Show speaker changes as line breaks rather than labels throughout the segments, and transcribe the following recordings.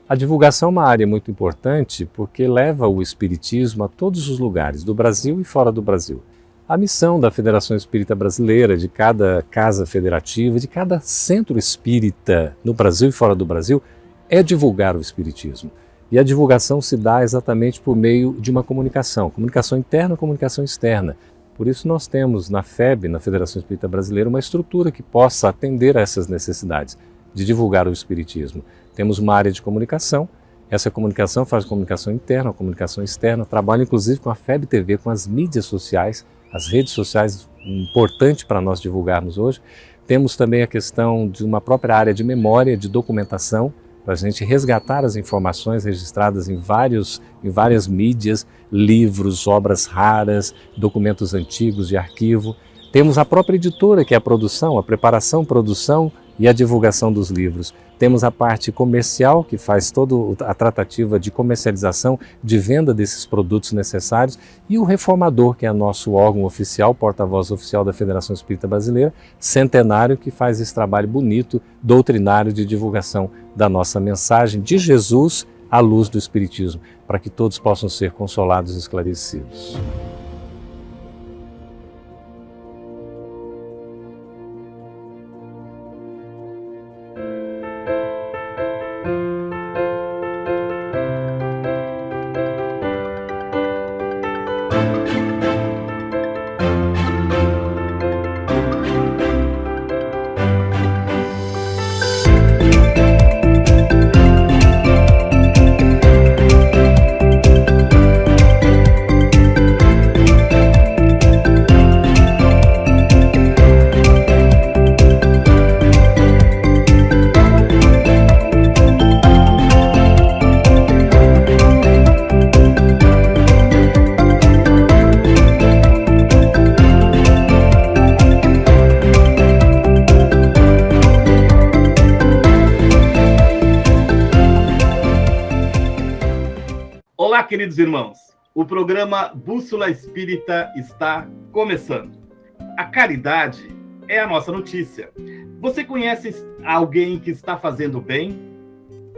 A divulgação é uma área muito importante porque leva o espiritismo a todos os lugares, do Brasil e fora do Brasil. A missão da Federação Espírita Brasileira, de cada casa federativa, de cada centro espírita no Brasil e fora do Brasil, é divulgar o espiritismo. E a divulgação se dá exatamente por meio de uma comunicação interna e comunicação externa. Por isso nós temos na FEB, na Federação Espírita Brasileira, uma estrutura que possa atender a essas necessidades de divulgar o espiritismo. Temos uma área de comunicação, essa comunicação faz comunicação interna, comunicação externa, trabalha inclusive com a FEB TV, com as mídias sociais, as redes sociais, importante para nós divulgarmos hoje. Temos também a questão de uma própria área de memória, de documentação, para a gente resgatar as informações registradas em várias mídias, livros, obras raras, documentos antigos de arquivo. Temos a própria editora, que é a produção, a preparação, produção e a divulgação dos livros. Temos a parte comercial, que faz toda a tratativa de comercialização, de venda desses produtos necessários, e o reformador, que é nosso órgão oficial, porta-voz oficial da Federação Espírita Brasileira, centenário, que faz esse trabalho bonito, doutrinário de divulgação da nossa mensagem de Jesus à luz do Espiritismo, para que todos possam ser consolados e esclarecidos.
Olá, queridos irmãos. O programa Bússola Espírita está começando. A caridade é a nossa notícia. Você conhece alguém que está fazendo bem?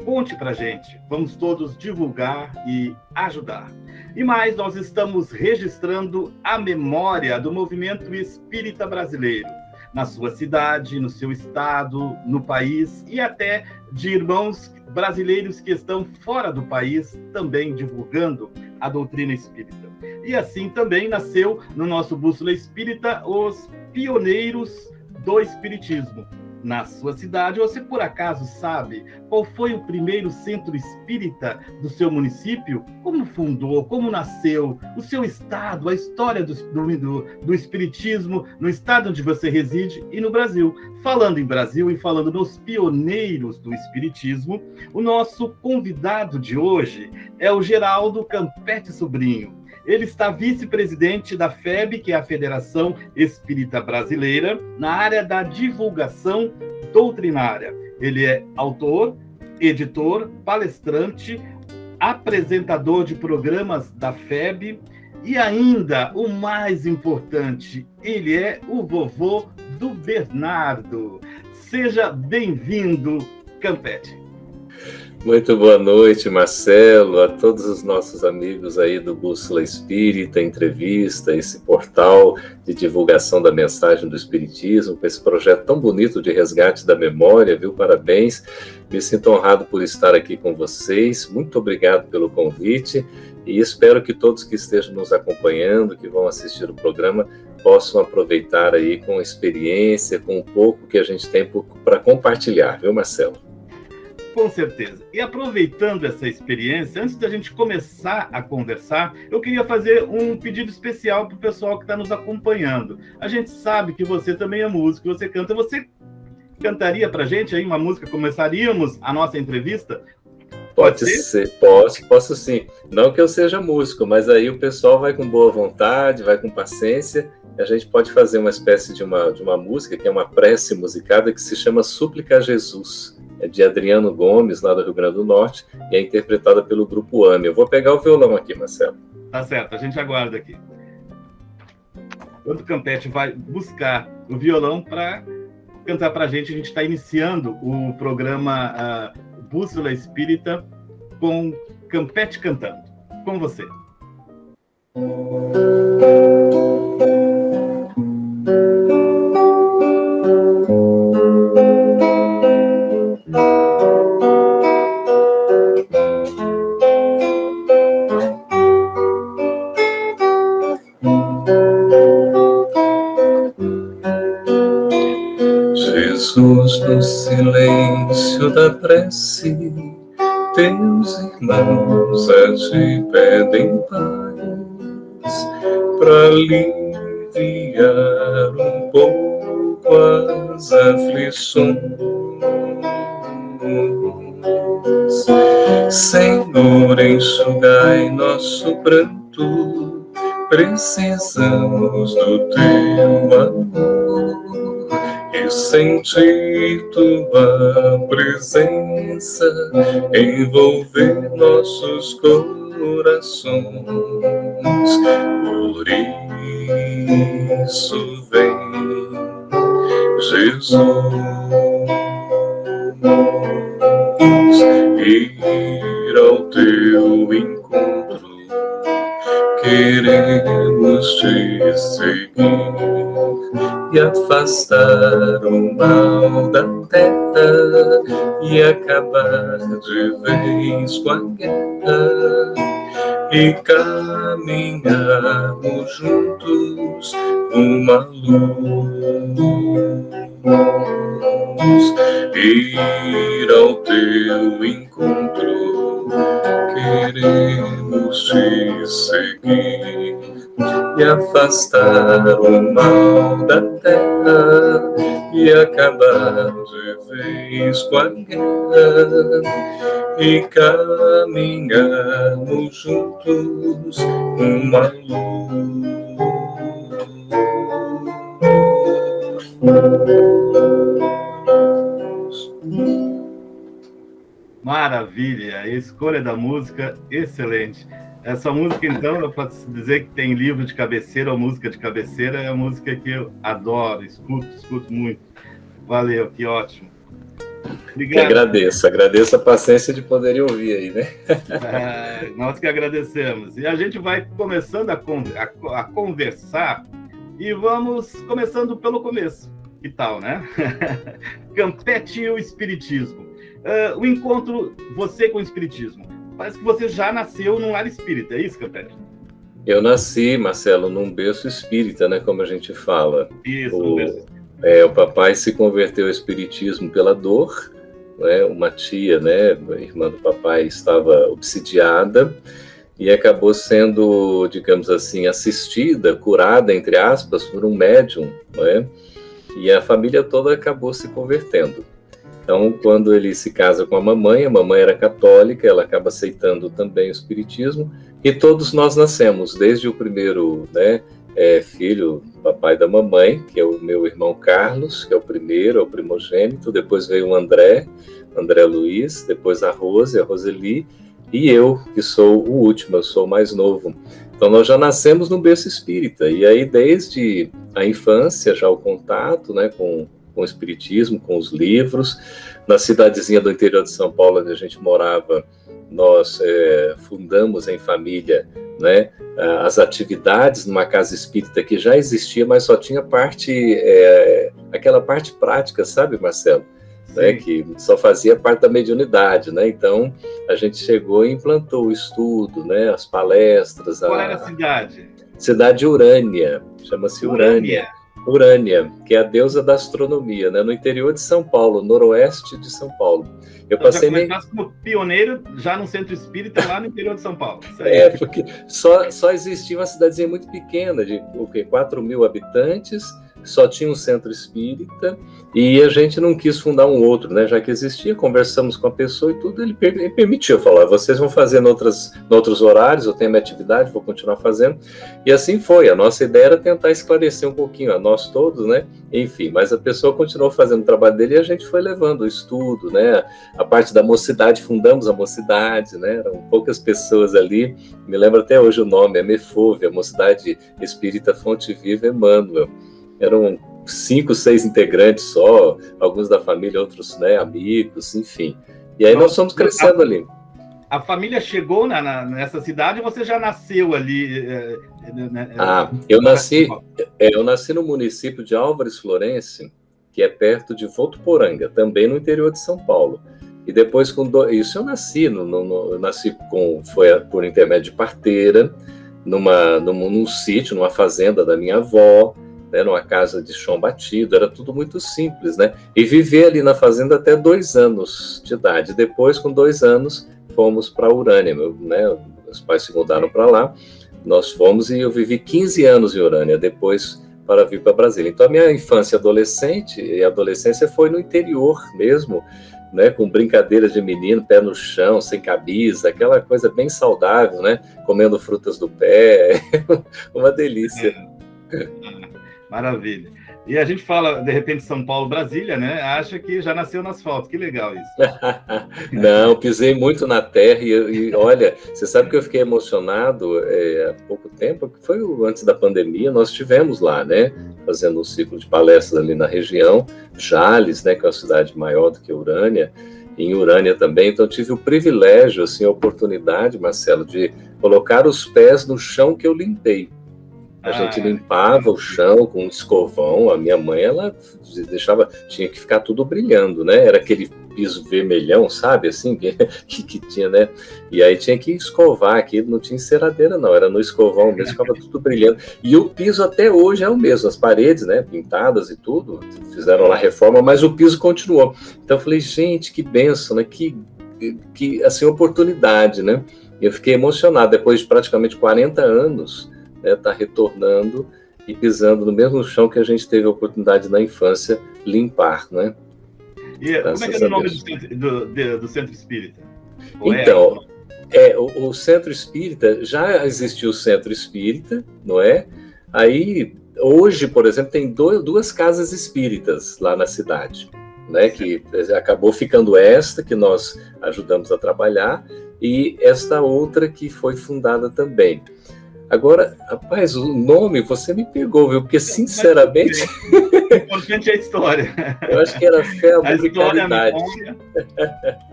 Conte pra gente. Vamos todos divulgar e ajudar. E mais, nós estamos registrando a memória do movimento espírita brasileiro, na sua cidade, no seu estado, no país e até de irmãos brasileiros que estão fora do país também divulgando a doutrina espírita. E assim também nasceu no nosso Bússola Espírita os pioneiros do espiritismo. Na sua cidade, você por acaso sabe qual foi o primeiro centro espírita do seu município? Como fundou, como nasceu, o seu estado, a história do espiritismo no estado onde você reside e no Brasil. Falando em Brasil e falando nos pioneiros do espiritismo, o nosso convidado de hoje é o Geraldo Campetti Sobrinho. Ele está vice-presidente da FEB, que é a Federação Espírita Brasileira, na área da divulgação doutrinária. Ele é autor, editor, palestrante, apresentador de programas da FEB e ainda, o mais importante, ele é o vovô do Bernardo. Seja bem-vindo, Campetti.
Muito boa noite, Marcelo, a todos os nossos amigos aí do Bússola Espírita, entrevista, esse portal de divulgação da mensagem do Espiritismo, com esse projeto tão bonito de resgate da memória, viu? Parabéns, me sinto honrado por estar aqui com vocês, muito obrigado pelo convite e espero que todos que estejam nos acompanhando, que vão assistir o programa, possam aproveitar aí com experiência, com um pouco que a gente tem para compartilhar, viu, Marcelo?
Com certeza. E aproveitando essa experiência, antes da gente começar a conversar, eu queria fazer um pedido especial para o pessoal que está nos acompanhando. A gente sabe que você também é músico, você canta. Você cantaria para a gente aí uma música? Começaríamos a nossa entrevista?
Pode ser? Posso sim. Não que eu seja músico, mas aí o pessoal vai com boa vontade, vai com paciência. A gente pode fazer uma espécie de uma música, que é uma prece musicada, que se chama Súplica a Jesus. É de Adriano Gomes, lá do Rio Grande do Norte, e é interpretada pelo Grupo AME. Eu vou pegar o violão aqui, Marcelo.
Tá certo, a gente aguarda aqui. Quando o Campetti vai buscar o violão para cantar para a gente está iniciando o programa Bússola Espírita com Campete Cantando. Com você.
Jesus, no silêncio da prece, teus irmãos a te pedem paz, para aliviar um pouco as aflições. Senhor, enxugai nosso pranto, precisamos do teu amor e sentir tua presença envolver nossos corações. Por isso vem, Jesus, ir ao teu encontro. Queremos te seguir e afastar o mal da terra e acabar de vez com a guerra e caminharmos juntos uma luz. Ir ao teu encontro, queremos te seguir e afastar o mal da terra e acabar de vez com a guerra e caminharmos juntos uma luz.
Maravilha, a escolha da música, excelente. Essa música, então, eu posso dizer que tem livro de cabeceira ou música de cabeceira, é a música que eu adoro, escuto muito. Valeu, que ótimo. Obrigado.
Que agradeço a paciência de poderem ouvir aí, né?
Nós que agradecemos. E a gente vai começando a conversar e vamos começando pelo começo. Que tal, né? Campete e o Espiritismo. O encontro, você com o Espiritismo. Parece que você já nasceu num lar espírita, é isso, Campete?
Eu nasci, Marcelo, num berço espírita, né, como a gente fala.
Isso,
o papai se converteu ao espiritismo pela dor, né? Uma tia, né, irmã do papai, estava obsidiada e acabou sendo, digamos assim, assistida, curada, entre aspas, por um médium, né? E a família toda acabou se convertendo. Então, quando ele se casa com a mamãe era católica, ela acaba aceitando também o espiritismo, e todos nós nascemos, desde o primeiro, né, filho, papai da mamãe, que é o meu irmão Carlos, que é o primeiro, é o primogênito, depois veio o André Luiz, depois a Rose, a Roseli, e eu, que sou o último, eu sou o mais novo. Então, nós já nascemos no berço espírita, e aí desde a infância, já o contato, né, com o espiritismo, com os livros. Na cidadezinha do interior de São Paulo, onde a gente morava, nós fundamos em família, né, as atividades numa casa espírita que já existia, mas só tinha aquela parte prática, sabe, Marcelo? Né, que só fazia parte da mediunidade, né? Então, a gente chegou e implantou o estudo, né, as palestras.
Qual era a cidade?
Cidade de Urânia, chama-se Urânia, que é a deusa da astronomia, né? No interior de São Paulo, noroeste de São Paulo. Eu passei
como pioneiro já no centro espírita lá no interior de São Paulo.
Porque só existia uma cidadezinha muito pequena, de 4.000 habitantes, só tinha um centro espírita, e a gente não quis fundar um outro, né? Já que existia, conversamos com a pessoa e tudo, ele permitiu, falar, vocês vão fazer em outros horários, eu tenho minha atividade, vou continuar fazendo, e assim foi. A nossa ideia era tentar esclarecer um pouquinho, a nós todos, né? Enfim, mas a pessoa continuou fazendo o trabalho dele e a gente foi levando o estudo, né? A parte da mocidade, fundamos a mocidade, né? Eram poucas pessoas ali, me lembro até hoje o nome, é MEFOV, a Mocidade Espírita Fonte Viva Emmanuel. Eram 5, 6 integrantes só, alguns da família, outros, né, amigos, enfim. E aí nós fomos crescendo ali.
a família chegou nessa cidade e você já nasceu ali?
Eu nasci no município de Álvares Florence, que é perto de Votuporanga, também no interior de São Paulo. E depois, isso eu nasci, foi por intermédio de parteira, num sítio, numa fazenda da minha avó, né, numa casa de chão batido, era tudo muito simples, né? E vivi ali na fazenda até 2 anos de idade. Depois, com 2 anos, fomos para Urânia, meus pais se mudaram para lá, nós fomos e eu vivi 15 anos em Urânia, depois para vir para Brasília. Então, a minha infância e adolescência foi no interior mesmo, né, com brincadeiras de menino, pé no chão, sem camisa, aquela coisa bem saudável, né, comendo frutas do pé, uma delícia.
Maravilha. E a gente fala, de repente, São Paulo, Brasília, né? Acha que já nasceu no asfalto. Que legal isso.
Não, pisei muito na terra e olha, você sabe que eu fiquei emocionado há pouco tempo, que foi antes da pandemia, nós estivemos lá, né? Fazendo um ciclo de palestras ali na região, Jales, né? Que é uma cidade maior do que Urânia, em Urânia também. Então, eu tive o privilégio, assim, a oportunidade, Marcelo, de colocar os pés no chão que eu limpei. A gente limpava o chão com um escovão. A minha mãe, ela tinha que ficar tudo brilhando, né? Era aquele piso vermelhão, sabe, assim, que tinha, né? E aí tinha que escovar aqui, não tinha enceradeira, não, era no escovão mesmo, ficava tudo brilhando. E o piso até hoje é o mesmo, as paredes, né, pintadas e tudo, fizeram lá reforma, mas o piso continuou. Então eu falei, gente, que bênção, né? Que assim, oportunidade, né? E eu fiquei emocionado, depois de praticamente 40 anos, tá retornando e pisando no mesmo chão que a gente teve a oportunidade na infância limpar, né?
E como é que é o nome do Centro Espírita?
Então, o Centro Espírita, já existiu o Centro Espírita, não é? Aí, hoje, por exemplo, tem 2 casas espíritas lá na cidade, né? Que acabou ficando esta, que nós ajudamos a trabalhar, e esta outra que foi fundada também. Agora, rapaz, o nome você me pegou, viu? Porque, sinceramente...
O importante é a história.
Eu acho que era fé, amor e caridade.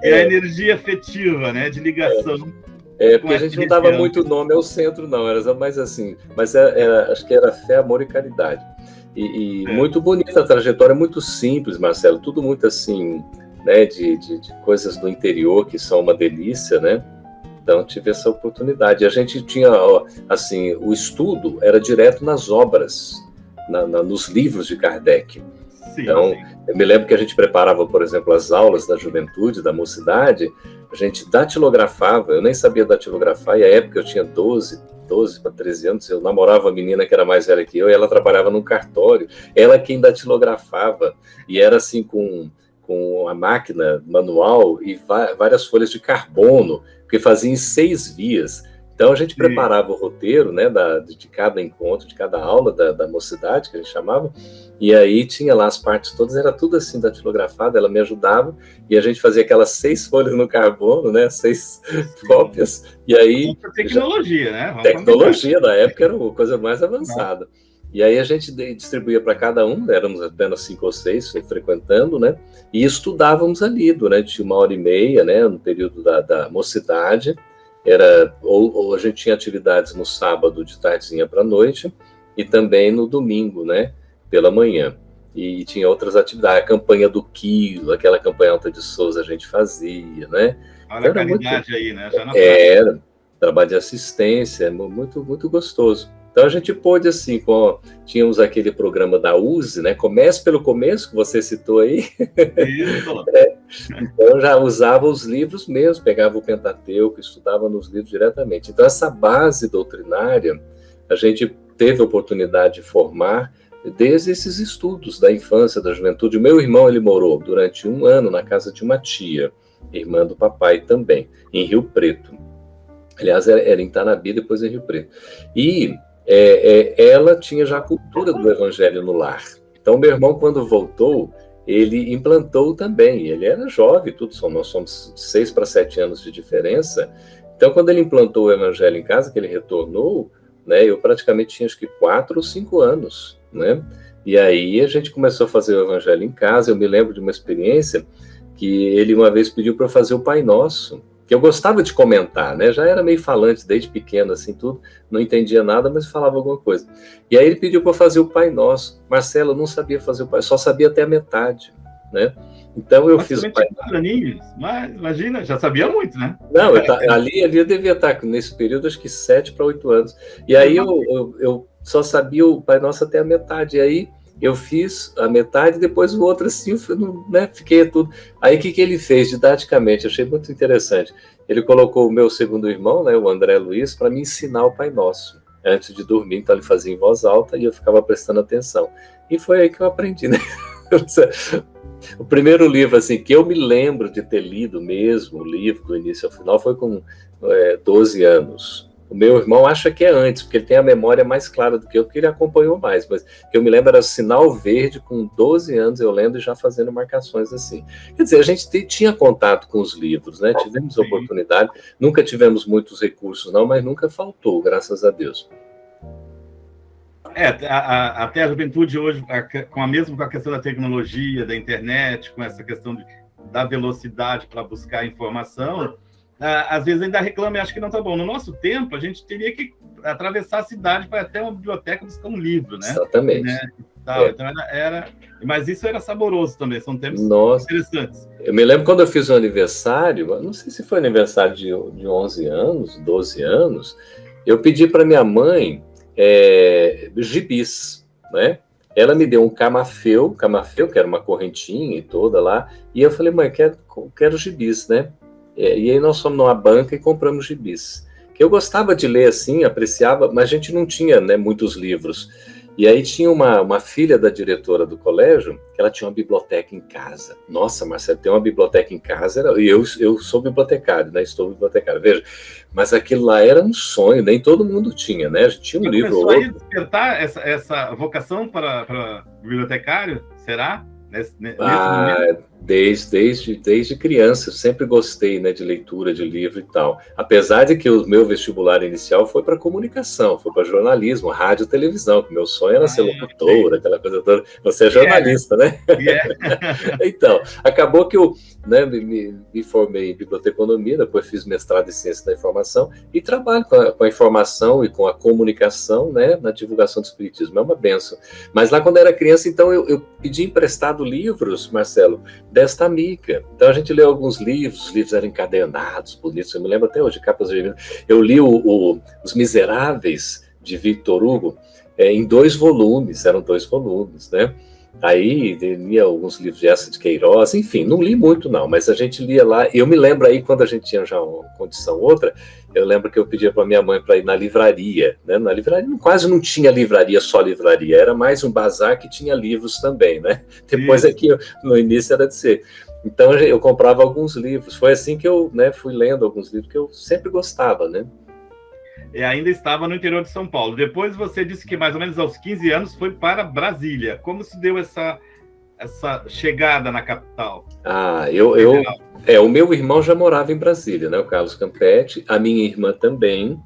E a energia afetiva, né? De ligação.
Porque a gente não dava muito nome ao centro, não. Era mais assim. Mas acho que era fé, amor e caridade. E muito bonita a trajetória, muito simples, Marcelo. Tudo muito assim, né? De coisas do interior que são uma delícia, né? Então, tive essa oportunidade. A gente tinha, assim, o estudo era direto nas obras, nos livros de Kardec. Sim, então, sim. Eu me lembro que a gente preparava, por exemplo, as aulas da juventude, da mocidade, a gente datilografava, eu nem sabia datilografar, e à época eu tinha 12 para 13 anos, eu namorava uma menina que era mais velha que eu, e ela trabalhava num cartório, ela quem datilografava, e era assim com a máquina manual e várias folhas de carbono, porque fazia em 6 vias. Então, a gente preparava o roteiro, né, de cada encontro, de cada aula da mocidade, que a gente chamava, e aí tinha lá as partes todas, era tudo assim datilografado, ela me ajudava, e a gente fazia aquelas 6 folhas no carbono, né, 6 cópias, e aí...
Tecnologia, né?
Tecnologia, na época era a coisa mais avançada. E aí a gente distribuía para cada um, éramos apenas 5 ou 6 frequentando, né? E estudávamos ali durante 1h30, né? No período da mocidade. Ou a gente tinha atividades no sábado de tardezinha para a noite e também no domingo, né? Pela manhã. E tinha outras atividades, a campanha do quilo, aquela campanha Alta de Souza a gente fazia, né?
Olha então, a caridade aí, né? Já
era trabalho de assistência, muito, muito gostoso. Então a gente pôde, assim, tínhamos aquele programa da USE, né? Comece pelo começo, que você citou aí. Isso. Então já usava os livros mesmo, pegava o Pentateuco, estudava nos livros diretamente. Então essa base doutrinária, a gente teve a oportunidade de formar desde esses estudos da infância, da juventude. O meu irmão, ele morou durante 1 ano na casa de uma tia, irmã do papai também, em Rio Preto. Aliás, era em Tanabi, depois em Rio Preto. E ela tinha já a cultura do evangelho no lar. Então, meu irmão, quando voltou, ele implantou também. Ele era jovem, nós somos 6 para 7 anos de diferença. Então, quando ele implantou o evangelho em casa, que ele retornou, né, eu praticamente tinha acho que 4 ou 5 anos, né? E aí a gente começou a fazer o evangelho em casa. Eu me lembro de uma experiência que ele uma vez pediu para eu fazer o Pai Nosso. que eu gostava de comentar, né? Já era meio falante desde pequeno, assim, tudo, não entendia nada, mas falava alguma coisa. E aí ele pediu para fazer o Pai Nosso. Marcelo, eu não sabia fazer o Pai, só sabia até a metade, né? Então eu fiz o Pai
Nosso. Mas imagina, já sabia muito, né?
Não, ali eu devia estar nesse período, acho que 7 para 8 anos. E aí eu só sabia o Pai Nosso até a metade. E aí eu fiz a metade, depois o outro assim, né, fiquei tudo. Aí o que ele fez didaticamente? Achei muito interessante. Ele colocou o meu segundo irmão, né, o André Luiz, para me ensinar o Pai Nosso antes de dormir. Então ele fazia em voz alta e eu ficava prestando atenção. E foi aí que eu aprendi, né? O primeiro livro assim que eu me lembro de ter lido mesmo, o livro do início ao final, foi com 12 anos. O meu irmão acha que é antes, porque ele tem a memória mais clara do que eu, porque ele acompanhou mais, mas o que eu me lembro era Sinal Verde, com 12 anos eu lendo e já fazendo marcações assim. Quer dizer, a gente tinha contato com os livros, né? Tivemos oportunidade, nunca tivemos muitos recursos não, mas nunca faltou, graças a Deus.
Até a juventude hoje, com a questão da tecnologia, da internet, com essa questão da velocidade para buscar informação, às vezes ainda reclama e acha que não está bom. No nosso tempo, a gente teria que atravessar a cidade para até uma biblioteca buscar um livro, né?
Exatamente.
Né? Então mas isso era saboroso também, são tempos interessantes.
Eu me lembro quando eu fiz um aniversário, não sei se foi aniversário de 11 anos, 12 anos, eu pedi para minha mãe gibis, né? Ela me deu um camafeu, que era uma correntinha e toda lá, e eu falei, mãe, quero gibis, né? E aí nós fomos numa banca e compramos gibis. Que eu gostava de ler assim, apreciava, mas a gente não tinha, né, muitos livros. E aí tinha uma filha da diretora do colégio, que ela tinha uma biblioteca em casa. Nossa, Marcelo, tem uma biblioteca em casa, e eu sou bibliotecário, né? Estou bibliotecário, veja. Mas aquilo lá era um sonho, nem todo mundo tinha, né? A gente tinha um livro ou outro.
Começou a despertar essa vocação para bibliotecário, será?
Desde criança, eu sempre gostei, né, de leitura, de livro e tal. Apesar de que o meu vestibular inicial foi para comunicação, foi para jornalismo, rádio e televisão, que meu sonho era ser locutora, aquela coisa toda. Você é jornalista, né? Então, acabou que eu, né, me formei em biblioteconomia, depois fiz mestrado em ciência da informação e trabalho com a informação e com a comunicação, né, na divulgação do espiritismo. É uma benção. Mas lá quando eu era criança, então eu pedi emprestado livros, Marcelo, desta amiga. Então a gente leu alguns livros, os livros eram encadernados, bonitos, eu me lembro até hoje, capas de... Eu li Os Miseráveis, de Victor Hugo, em 2 volumes, eram 2 volumes, né? Aí lia alguns livros de Essa de Queiroz, enfim, não li muito não, mas a gente lia lá, e eu me lembro aí, quando a gente tinha já uma condição outra, eu lembro que eu pedia para minha mãe para ir na livraria, né? Na livraria quase não tinha livraria, só livraria, era mais um bazar que tinha livros também, né? Depois aqui, no início era de ser. Então eu comprava alguns livros, foi assim que eu, né, fui lendo alguns livros que eu sempre gostava, né?
E ainda estava no interior de São Paulo. Depois você disse que mais ou menos aos 15 anos foi para Brasília. Como se deu essa chegada na capital?
O meu irmão já morava em Brasília, né? O Carlos Campetti, a minha irmã também.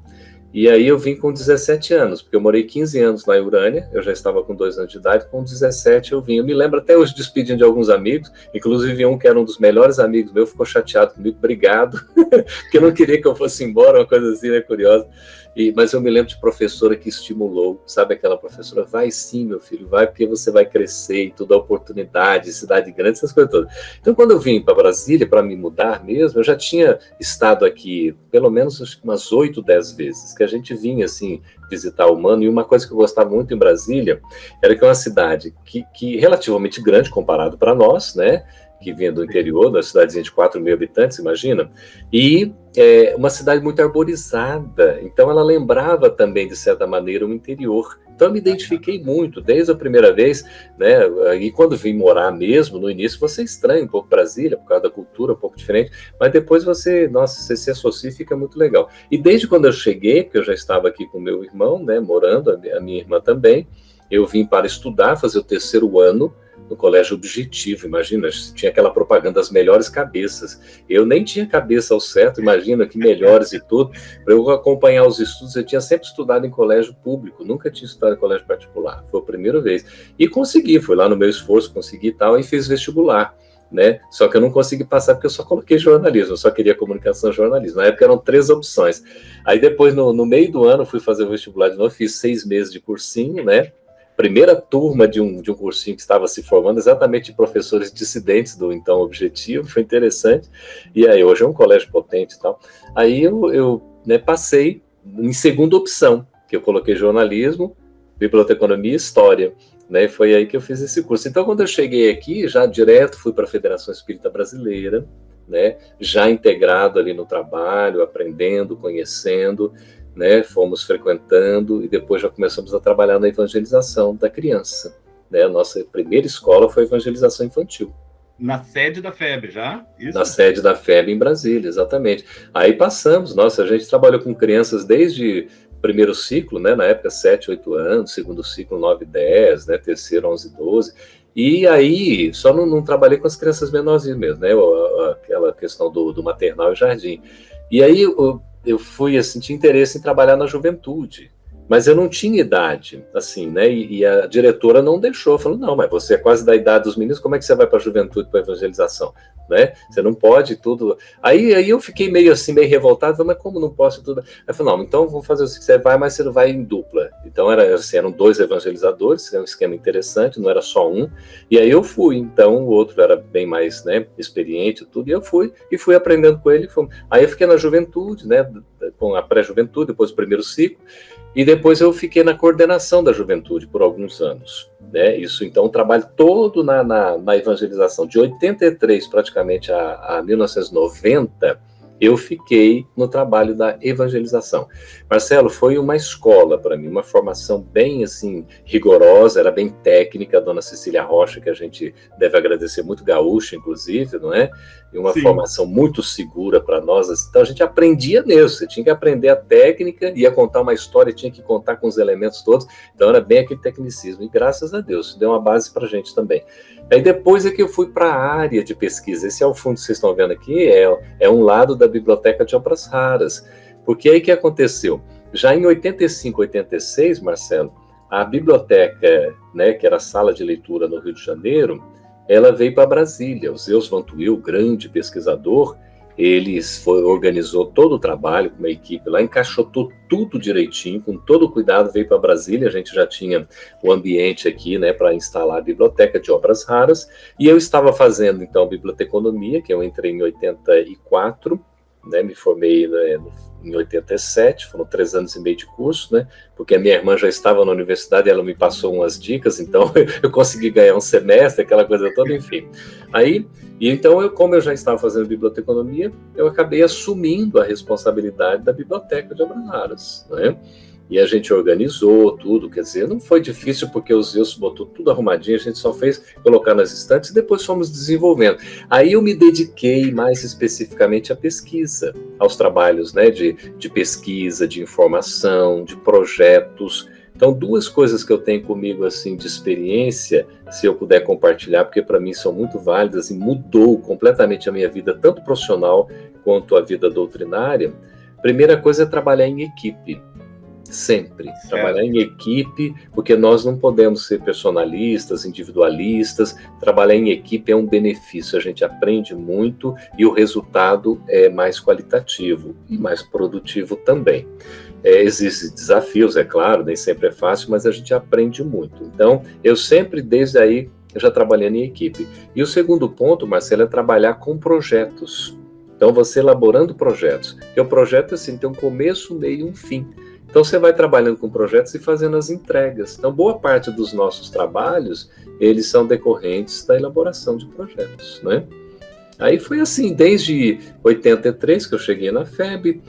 E aí eu vim com 17 anos, porque eu morei 15 anos lá em Urânia, eu já estava com 2 anos de idade, com 17 eu vim. Eu me lembro até hoje despedindo de alguns amigos, inclusive um que era um dos melhores amigos meu, ficou chateado comigo, obrigado, porque eu não queria que eu fosse embora, uma coisa assim, né, curiosa. Mas eu me lembro de professora que estimulou, sabe aquela professora, vai sim, meu filho, vai porque você vai crescer e tudo, a oportunidade, cidade grande, essas coisas todas. Então, quando eu vim para Brasília, para me mudar mesmo, eu já tinha estado aqui, pelo menos acho que umas 8, 10 vezes, que a gente vinha, assim, visitar o Mano, e uma coisa que eu gostava muito em Brasília, era que é uma cidade que relativamente grande comparado para nós, né, que vinha do interior, da cidadezinha de 4 mil habitantes, imagina, e uma cidade muito arborizada, então ela lembrava também, de certa maneira, o interior. Então eu me identifiquei muito, desde a primeira vez, né, e quando vim morar mesmo, no início você estranha um pouco Brasília, por causa da cultura um pouco diferente, mas depois você se associa e fica muito legal. E desde quando eu cheguei, porque eu já estava aqui com meu irmão, né, morando, a minha irmã também, eu vim para estudar, fazer o 3º ano, no Colégio Objetivo, imagina, tinha aquela propaganda das melhores cabeças. Eu nem tinha cabeça ao certo, imagina que melhores e tudo. Para eu acompanhar os estudos, eu tinha sempre estudado em colégio público, nunca tinha estudado em colégio particular, foi a primeira vez. E consegui, fui lá no meu esforço, consegui e tal, e fiz vestibular. né? Só que eu não consegui passar porque eu só coloquei jornalismo, eu só queria comunicação e jornalismo. Na época eram 3 opções. Aí depois, no meio do ano, fui fazer o vestibular de novo, fiz 6 meses de cursinho, né? Primeira turma de um cursinho que estava se formando, exatamente de professores dissidentes do então Objetivo, foi interessante. E aí, hoje é um colégio potente e tal. Aí eu né, passei em segunda opção, que eu coloquei jornalismo, biblioteconomia e história. Né, foi aí que eu fiz esse curso. Então, quando eu cheguei aqui, já direto fui para a Federação Espírita Brasileira, né, já integrado ali no trabalho, aprendendo, conhecendo, né, fomos frequentando e depois já começamos a trabalhar na evangelização da criança. Né, a nossa primeira escola foi evangelização infantil.
Na sede da FEB, já?
Isso? Na sede da FEB em Brasília, exatamente. Aí passamos, nossa, a gente trabalhou com crianças desde primeiro ciclo, né, na época 7, 8 anos, segundo ciclo 9, 10, né, terceiro 11, 12, e aí só não trabalhei com as crianças menorzinhas mesmo, né, aquela questão do maternal e jardim. E aí eu fui, assim, tinha interesse em trabalhar na juventude, mas eu não tinha idade, assim, né, e a diretora não deixou, falou, não, mas você é quase da idade dos meninos, como é que você vai para a juventude, para a evangelização, né, você não pode tudo, aí eu fiquei meio assim, meio revoltado, mas como não posso tudo, aí eu falei, não, então vamos fazer o que você vai, mas você não vai em dupla, então eram 2 evangelizadores, um esquema interessante, não era só um, e aí eu fui, então o outro era bem mais, né, experiente, tudo, e eu fui aprendendo com ele, aí eu fiquei na juventude, né, com a pré-juventude, depois o primeiro ciclo, e depois eu fiquei na coordenação da juventude por alguns anos, né? Isso, então, o trabalho todo na evangelização, de 83 praticamente a 1990, eu fiquei no trabalho da evangelização. Marcelo, foi uma escola para mim, uma formação bem, assim, rigorosa, era bem técnica, a dona Cecília Rocha, que a gente deve agradecer muito, gaúcha, inclusive, não é? E uma Sim. formação muito segura para nós, então a gente aprendia mesmo, você tinha que aprender a técnica, ia contar uma história, tinha que contar com os elementos todos, então era bem aquele tecnicismo, e graças a Deus, isso deu uma base para a gente também. Aí depois é que eu fui para a área de pesquisa, esse é o fundo que vocês estão vendo aqui, é um lado da Biblioteca de Obras Raras, porque aí que aconteceu? Já em 85, 86, Marcelo, a biblioteca, né, que era a sala de leitura no Rio de Janeiro, ela veio para Brasília. O Zeus Van Tuyl, grande pesquisador, ele organizou todo o trabalho com uma equipe lá, encaixotou tudo direitinho, com todo o cuidado, veio para Brasília, a gente já tinha o ambiente aqui, né, para instalar a Biblioteca de Obras Raras, e eu estava fazendo, então, biblioteconomia, que eu entrei em 84, né, me formei, né, em 87, foram 3 anos e meio de curso, né, porque a minha irmã já estava na universidade, ela me passou umas dicas, então eu consegui ganhar um semestre, aquela coisa toda, enfim. Aí, e então, como eu já estava fazendo biblioteconomia, eu acabei assumindo a responsabilidade da Biblioteca de Obras Raras, né, e a gente organizou tudo, quer dizer, não foi difícil porque o Zeus botou tudo arrumadinho, a gente só fez colocar nas estantes e depois fomos desenvolvendo. Aí eu me dediquei mais especificamente à pesquisa, aos trabalhos, né, de pesquisa, de informação, de projetos. Então, 2 coisas que eu tenho comigo assim de experiência, se eu puder compartilhar, porque para mim são muito válidas e mudou completamente a minha vida, tanto profissional quanto a vida doutrinária. Primeira coisa é trabalhar em equipe. Sempre trabalhar em equipe, porque nós não podemos ser personalistas, individualistas. Trabalhar em equipe é um benefício, a gente aprende muito e o resultado é mais qualitativo e mais produtivo também. Existem desafios, é claro, nem sempre é fácil, mas a gente aprende muito. Então, eu sempre, desde aí, já trabalhando em equipe. E o segundo ponto, Marcelo, é trabalhar com projetos. Então, você elaborando projetos. Porque o projeto, assim, tem um começo, meio e um fim. Então, você vai trabalhando com projetos e fazendo as entregas. Então, boa parte dos nossos trabalhos, eles são decorrentes da elaboração de projetos, né? Aí foi assim, desde 83 que eu cheguei na FEB,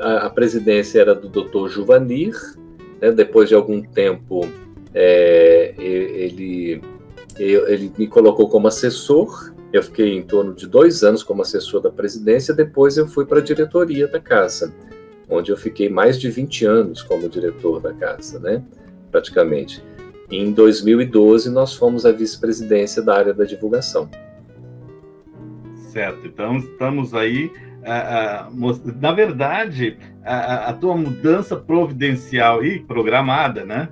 a presidência era do Dr. Juvanir, né? Depois de algum tempo, ele me colocou como assessor, eu fiquei em torno de 2 anos como assessor da presidência, depois eu fui para a diretoria da casa, onde eu fiquei mais de 20 anos como diretor da casa, né, praticamente. E em 2012, nós fomos a vice-presidência da área da divulgação.
Certo, então estamos aí, na verdade, a tua mudança providencial e programada, né,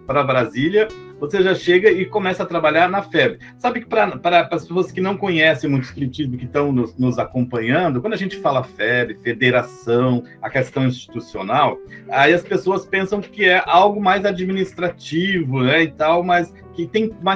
para Brasília, você já chega e começa a trabalhar na FEB. Sabe que para as pessoas que não conhecem muito o espiritismo, que estão nos acompanhando, quando a gente fala FEB, federação, a questão institucional, aí as pessoas pensam que é algo mais administrativo, né, e tal, mas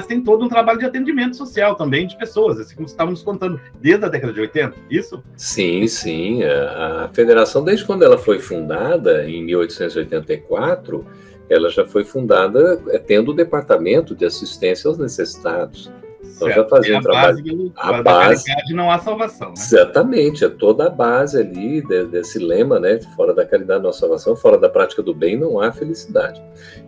tem todo um trabalho de atendimento social também de pessoas, assim como você estava nos contando, desde a década de 80, isso?
Sim, sim. A federação, desde quando ela foi fundada, em 1884, ela já foi fundada tendo o departamento de assistência aos necessitados. Então já fazia um trabalho.
A base da caridade não há salvação, né?
Exatamente, é toda a base ali desse lema, né? Fora da caridade não há salvação, fora da prática do bem não há felicidade.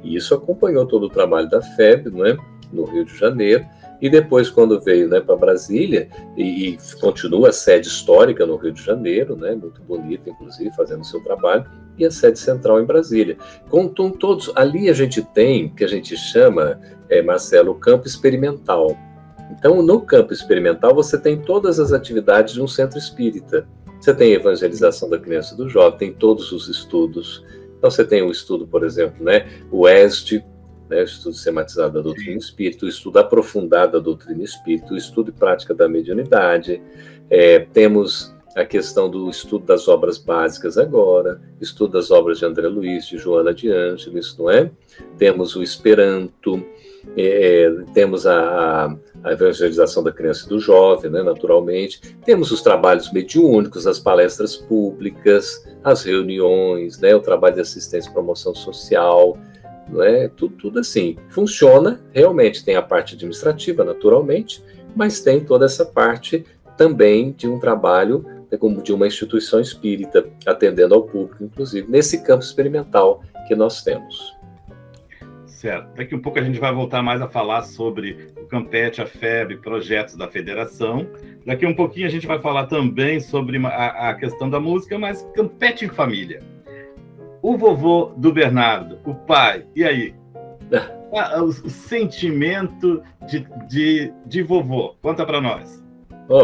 E isso acompanhou todo o trabalho da FEB, né? No Rio de Janeiro. E depois, quando veio, né, para Brasília, e continua a sede histórica no Rio de Janeiro, né, muito bonita, inclusive, fazendo o seu trabalho, e a sede central em Brasília. Com todos, ali a gente tem, que a gente chama, Marcelo, o campo experimental. Então, no campo experimental, você tem todas as atividades de um centro espírita. Você tem a evangelização da criança e do jovem, tem todos os estudos. Então, você tem o estudo, por exemplo, né, o ESD, né, o estudo sistematizado da doutrina espírita, o estudo aprofundado da doutrina espírita, o estudo e prática da mediunidade. Temos a questão do estudo das obras básicas agora, estudo das obras de André Luiz, de Joana de Ângeles, não é? Temos o Esperanto, temos a evangelização da criança e do jovem, né, naturalmente. Temos os trabalhos mediúnicos, as palestras públicas, as reuniões, né, o trabalho de assistência e promoção social, não é? Tudo assim. Funciona, realmente tem a parte administrativa, naturalmente, mas tem toda essa parte também de um trabalho como de uma instituição espírita, atendendo ao público, inclusive, nesse campo experimental que nós temos.
Certo. Daqui um pouco a gente vai voltar mais a falar sobre o Campete, a FEB, projetos da federação. Daqui um pouquinho a gente vai falar também sobre a questão da música, mas Campete em família. O vovô do Bernardo, o pai, e aí? O sentimento de vovô, conta para nós.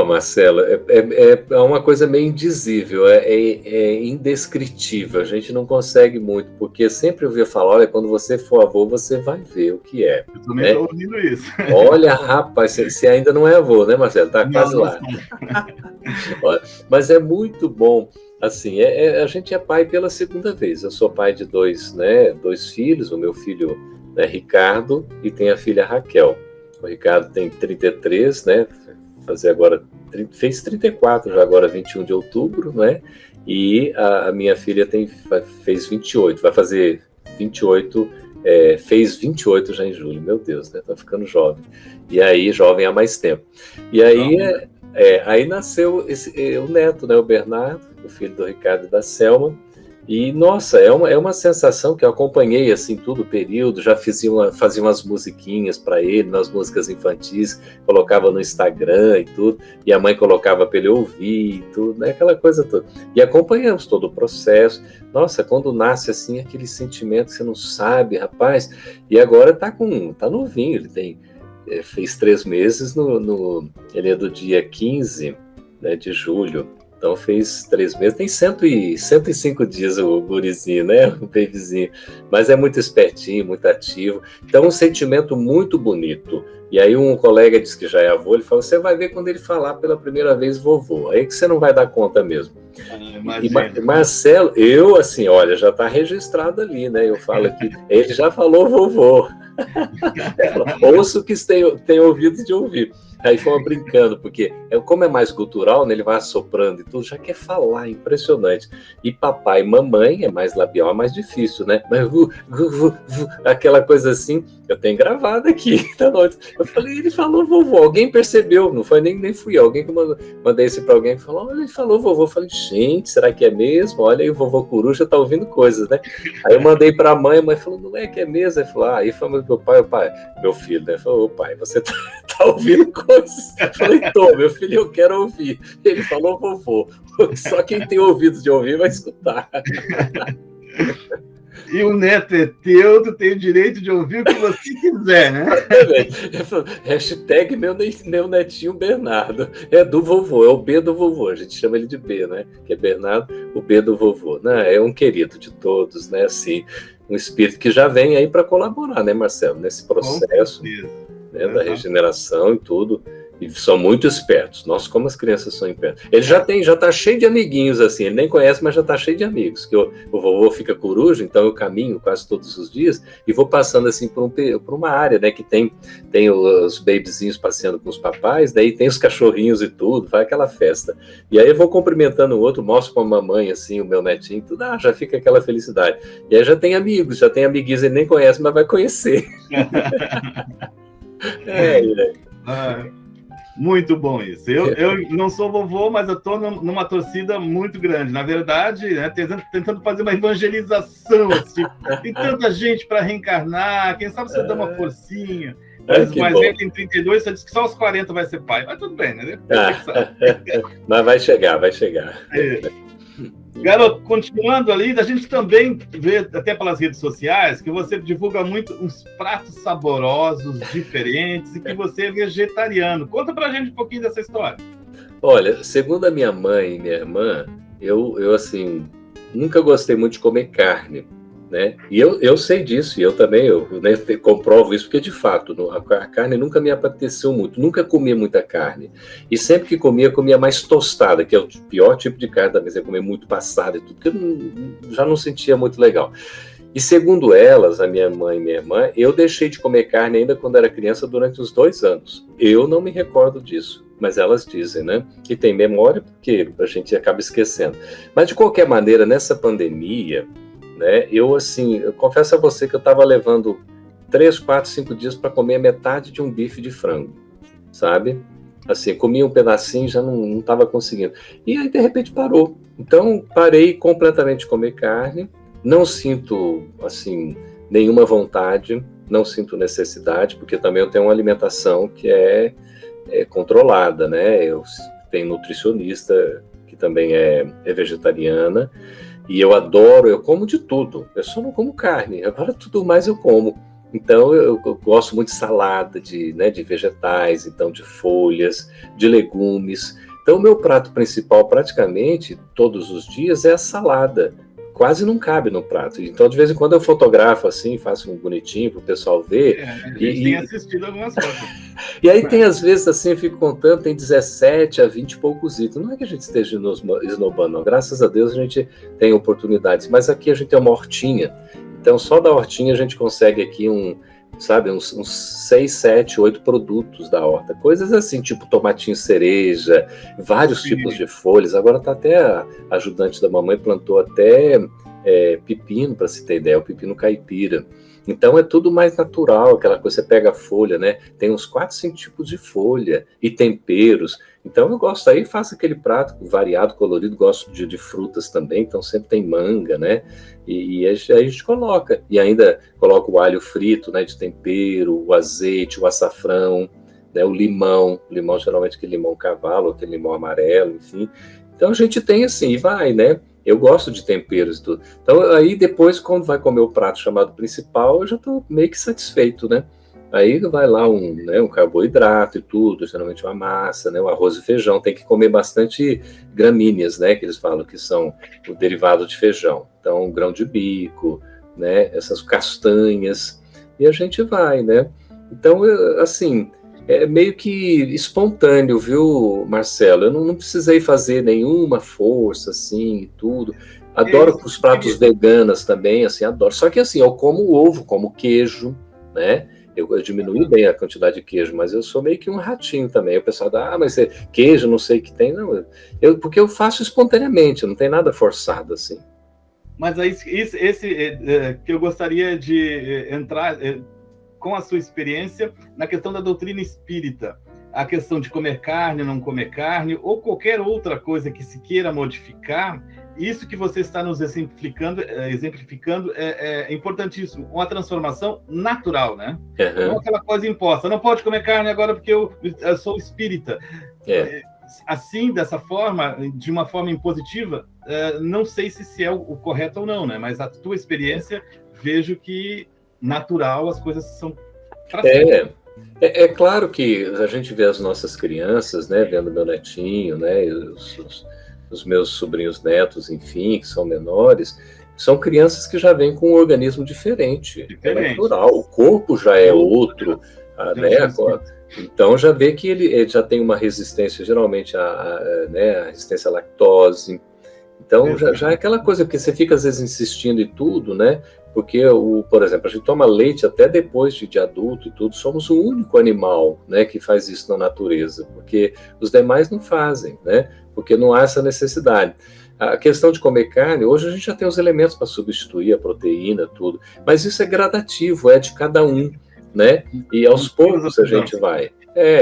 Marcelo, é uma coisa meio indizível, é indescritível, a gente não consegue muito, porque sempre ouvia falar, olha, quando você for avô, você vai ver o que é.
Eu também estou ouvindo isso.
Olha, rapaz, você ainda não é avô, né, Marcelo? Tá quase lá. Olha, mas é muito bom, assim, a gente é pai pela segunda vez, eu sou pai de dois filhos, o meu filho, né, Ricardo, e tem a filha Raquel. O Ricardo tem 33, né, fez 34 já agora, 21 de outubro, né? E a minha filha fez 28, vai fazer 28, fez 28 já em julho, meu Deus, né? Tá ficando jovem. E aí, jovem há mais tempo. E aí, aí nasceu o neto, né? O Bernardo, o filho do Ricardo e da Selma. E, nossa, é uma sensação que eu acompanhei, assim, todo o período, já fazia umas musiquinhas para ele, umas músicas infantis, colocava no Instagram e tudo, e a mãe colocava para ele ouvir e tudo, né, aquela coisa toda. E acompanhamos todo o processo. Nossa, quando nasce, assim, aquele sentimento que você não sabe, rapaz, e agora tá novinho, ele fez 3 meses, ele é do dia 15, né, de julho, então fez 3 meses, tem 105 dias o gurizinho, né, o babyzinho, mas é muito espertinho, muito ativo, então um sentimento muito bonito. E aí um colega disse que já é avô, ele falou, você vai ver quando ele falar pela primeira vez vovô, aí que você não vai dar conta mesmo. E Marcelo, assim, olha, já está registrado ali, né, eu falo aqui, ele já falou vovô. Ouço que tem ouvido de ouvir. Aí fomos brincando, porque como é mais gutural, né, ele vai assoprando e tudo, já quer falar, impressionante. E papai e mamãe é mais labial, é mais difícil, né? Mas aquela coisa assim, eu tenho gravado aqui, tá noite. Eu falei, ele falou vovô, alguém percebeu, não foi nem fui eu, alguém que mandei isso para alguém e falou, olha, ele falou vovô. Eu falei, gente, será que é mesmo? Olha aí, o vovô coruja tá ouvindo coisas, né? Aí eu mandei para a mãe falou, não é que é mesmo? Ele falou, aí foi meu filho, né? Falou, pai, você tá ouvindo coisas? Eu falei, meu filho, eu quero ouvir. Ele falou, vovô, só quem tem ouvido de ouvir vai escutar.
E o neto é teu, tu tem o direito de ouvir o que você quiser, né?
Hashtag meu netinho Bernardo. É do vovô, é o B do vovô. A gente chama ele de B, né? Que é Bernardo, o B do vovô. Né? É um querido de todos, né? Assim. um espírito que já vem aí para colaborar, né, Marcelo, nesse processo, né, da regeneração e tudo. E são muito espertos. Nossa, como as crianças são espertas. Ele já tá cheio de amiguinhos, assim. Ele nem conhece, mas já tá cheio de amigos. Que o vovô fica coruja, então eu caminho quase todos os dias e vou passando, assim, por uma área, né, que tem os babyzinhos passeando com os papais, daí tem os cachorrinhos e tudo, faz aquela festa. E aí eu vou cumprimentando o outro, mostro pra mamãe, assim, o meu netinho, tudo, já fica aquela felicidade. E aí já tem amigos, já tem amiguinhos, ele nem conhece, mas vai conhecer.
Muito bom isso. Eu não sou vovô, mas eu estou numa torcida muito grande. Na verdade, né, tentando fazer uma evangelização. Assim. Tem tanta gente para reencarnar. Quem sabe você dá uma forcinha. Mas o mais velho tem 32, você disse que só aos 40 vai ser pai. Mas tudo bem, né?
Mas vai chegar.
Garoto, continuando ali, a gente também vê, até pelas redes sociais, que você divulga muito uns pratos saborosos, diferentes, e que você é vegetariano. Conta pra gente um pouquinho dessa história.
Olha, segundo a minha mãe e minha irmã, eu assim, nunca gostei muito de comer carne, né? E eu sei disso, e eu também né, comprovo isso, porque de fato a carne nunca me apeteceu muito, nunca comi muita carne. E sempre que comia mais tostada, que é o pior tipo de carne também, você comer muito passada e tudo, que eu já não sentia muito legal. E segundo elas, a minha mãe e minha irmã, eu deixei de comer carne ainda quando era criança durante uns 2 anos. Eu não me recordo disso, mas elas dizem, né? E tem memória, porque a gente acaba esquecendo. Mas de qualquer maneira, nessa pandemia, né, eu confesso a você que eu estava levando 3, 4, 5 dias para comer metade de um bife de frango, sabe? Assim, comia um pedacinho, já não estava conseguindo. E aí, de repente, parou. Então, parei completamente de comer carne, não sinto, assim, nenhuma vontade, não sinto necessidade, porque também eu tenho uma alimentação que é controlada, né? Eu tenho nutricionista que também é vegetariana, e eu como de tudo, eu só não como carne, agora tudo mais eu como. Então eu gosto muito de salada, de vegetais, então de folhas, de legumes. Então o meu prato principal praticamente todos os dias é a salada, quase não cabe no prato. Então de vez em quando eu fotografo assim, faço um bonitinho para o pessoal ver.
A gente tem assistido algumas fotos.
E aí tem às vezes assim, eu fico contando, tem 17 a 20 e poucos itens. Não é que a gente esteja nos esnobando, não. Graças a Deus a gente tem oportunidades. Mas aqui a gente tem uma hortinha. Então só da hortinha a gente consegue aqui uns 6, 7, 8 produtos da horta. Coisas assim, tipo tomatinho cereja, vários tipos de folhas. Agora tá até a ajudante da mamãe plantou até pepino, para se ter ideia, o pepino caipira. Então é tudo mais natural, aquela coisa, você pega a folha, né? Tem uns 4, 5 tipos de folha e temperos. Então eu gosto aí, faço aquele prato variado, colorido, gosto de frutas também, então sempre tem manga, né? E aí a gente coloca. E ainda coloca o alho frito, né? De tempero, o azeite, o açafrão, né? O limão geralmente aquele limão cavalo, aquele limão amarelo, enfim. Então a gente tem assim, e vai, né? Eu gosto de temperos e tudo. Então, aí depois, quando vai comer o prato chamado principal, eu já estou meio que satisfeito, né? Aí vai lá um carboidrato e tudo, geralmente uma massa, né? O arroz e feijão. Tem que comer bastante gramíneas, né? Que eles falam que são o derivado de feijão. Então, grão de bico, né? Essas castanhas. E a gente vai, né? Então, assim, é meio que espontâneo, viu, Marcelo? Eu não precisei fazer nenhuma força, assim, e tudo. Adoro os pratos veganos também, assim, adoro. Só que, assim, eu como ovo, como queijo, né? Eu diminui bem a quantidade de queijo, mas eu sou meio que um ratinho também. O pessoal mas queijo, não sei o que tem. Não, porque eu faço espontaneamente, não tem nada forçado, assim.
Mas aí, que eu gostaria de entrar... com a sua experiência na questão da doutrina espírita, a questão de comer carne, não comer carne, ou qualquer outra coisa que se queira modificar, isso que você está nos exemplificando é importantíssimo, uma transformação natural, né?
Uhum.
Não aquela coisa imposta, não pode comer carne agora porque eu sou espírita. Assim, dessa forma, de uma forma impositiva, não sei se é o correto ou não, né? Mas a tua experiência, vejo que natural, as coisas são para sempre.
É claro que a gente vê as nossas crianças, né, vendo meu netinho, né, os meus sobrinhos netos, enfim, que são menores, são crianças que já vêm com um organismo diferente. É natural, o corpo já é outro, né? Então já vê que ele já tem uma resistência, geralmente né, a resistência à lactose. Então já é aquela coisa que você fica às vezes insistindo e tudo, né? Porque, por exemplo, a gente toma leite até depois de adulto e tudo, somos o único animal, né, que faz isso na natureza, porque os demais não fazem, né? Porque não há essa necessidade. A questão de comer carne, hoje a gente já tem os elementos para substituir a proteína, tudo, mas isso é gradativo, é de cada um, né? E aos poucos a gente vai.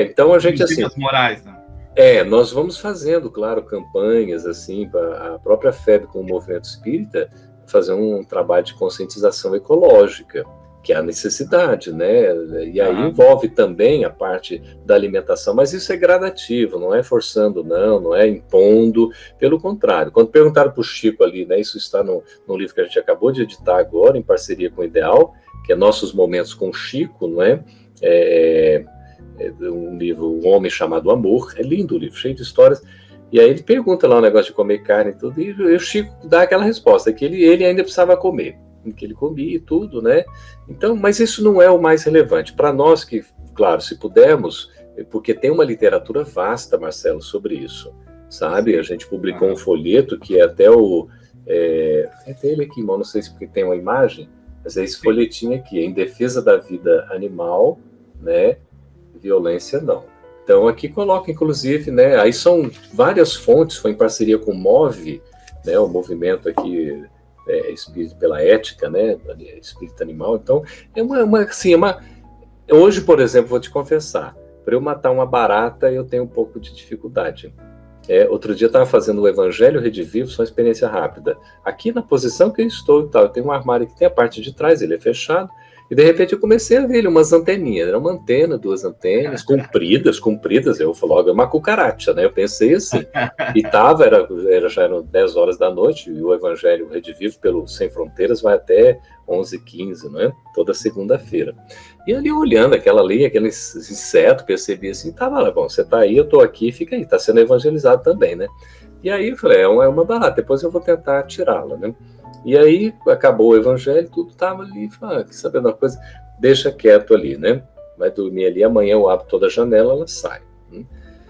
Então a gente assim.
Morais, né?
Nós vamos fazendo, claro, campanhas assim, para a própria FEB com o movimento espírita fazer um trabalho de conscientização ecológica, que é a necessidade, né? E aí envolve também a parte da alimentação, mas isso é gradativo, não é forçando, não é impondo, pelo contrário. Quando perguntaram para o Chico ali, né, isso está no livro que a gente acabou de editar agora, em parceria com o Ideal, que é Nossos Momentos com o Chico, não é? É um livro, Um Homem Chamado Amor, é lindo o livro, cheio de histórias. E aí ele pergunta lá o negócio de comer carne e tudo, e o Chico dá aquela resposta, que ele ainda precisava comer, que ele comia e tudo, né? Então, mas isso não é o mais relevante. Para nós que, claro, se pudermos, porque tem uma literatura vasta, Marcelo, sobre isso, sabe? A gente publicou um folheto que é até até ele aqui, irmão, não sei se porque tem uma imagem, mas é esse folhetinho aqui, Em Defesa da Vida Animal, né? Violência não. Então aqui coloca, inclusive, né? Aí são várias fontes, foi em parceria com o MOVE, né? O movimento aqui Espírito pela Ética, né? Espírito Animal. Então hoje, por exemplo, vou te confessar, para eu matar uma barata eu tenho um pouco de dificuldade. Outro dia eu estava fazendo o Evangelho Redivivo, só uma experiência rápida. Aqui na posição que eu estou e tal, eu tenho um armário que tem a parte de trás, ele é fechado. E de repente eu comecei a ver umas anteninhas, era uma antena, 2 antenas, compridas, eu falei logo, é uma cucaracha, né? Eu pensei assim. E já eram 10 horas da noite, e o Evangelho Redivivo pelo Sem Fronteiras vai até 11h15, não é? Toda segunda-feira. E ali olhando aquela ali, aquele inseto, percebi assim, tava lá, bom, você tá aí, eu tô aqui, fica aí, tá sendo evangelizado também, né? E aí eu falei, é uma barata, depois eu vou tentar tirá-la, né? E aí acabou o evangelho, tudo estava ali, falei, quer saber de uma coisa? Deixa quieto ali, né? Vai dormir ali, amanhã eu abro toda a janela, ela sai.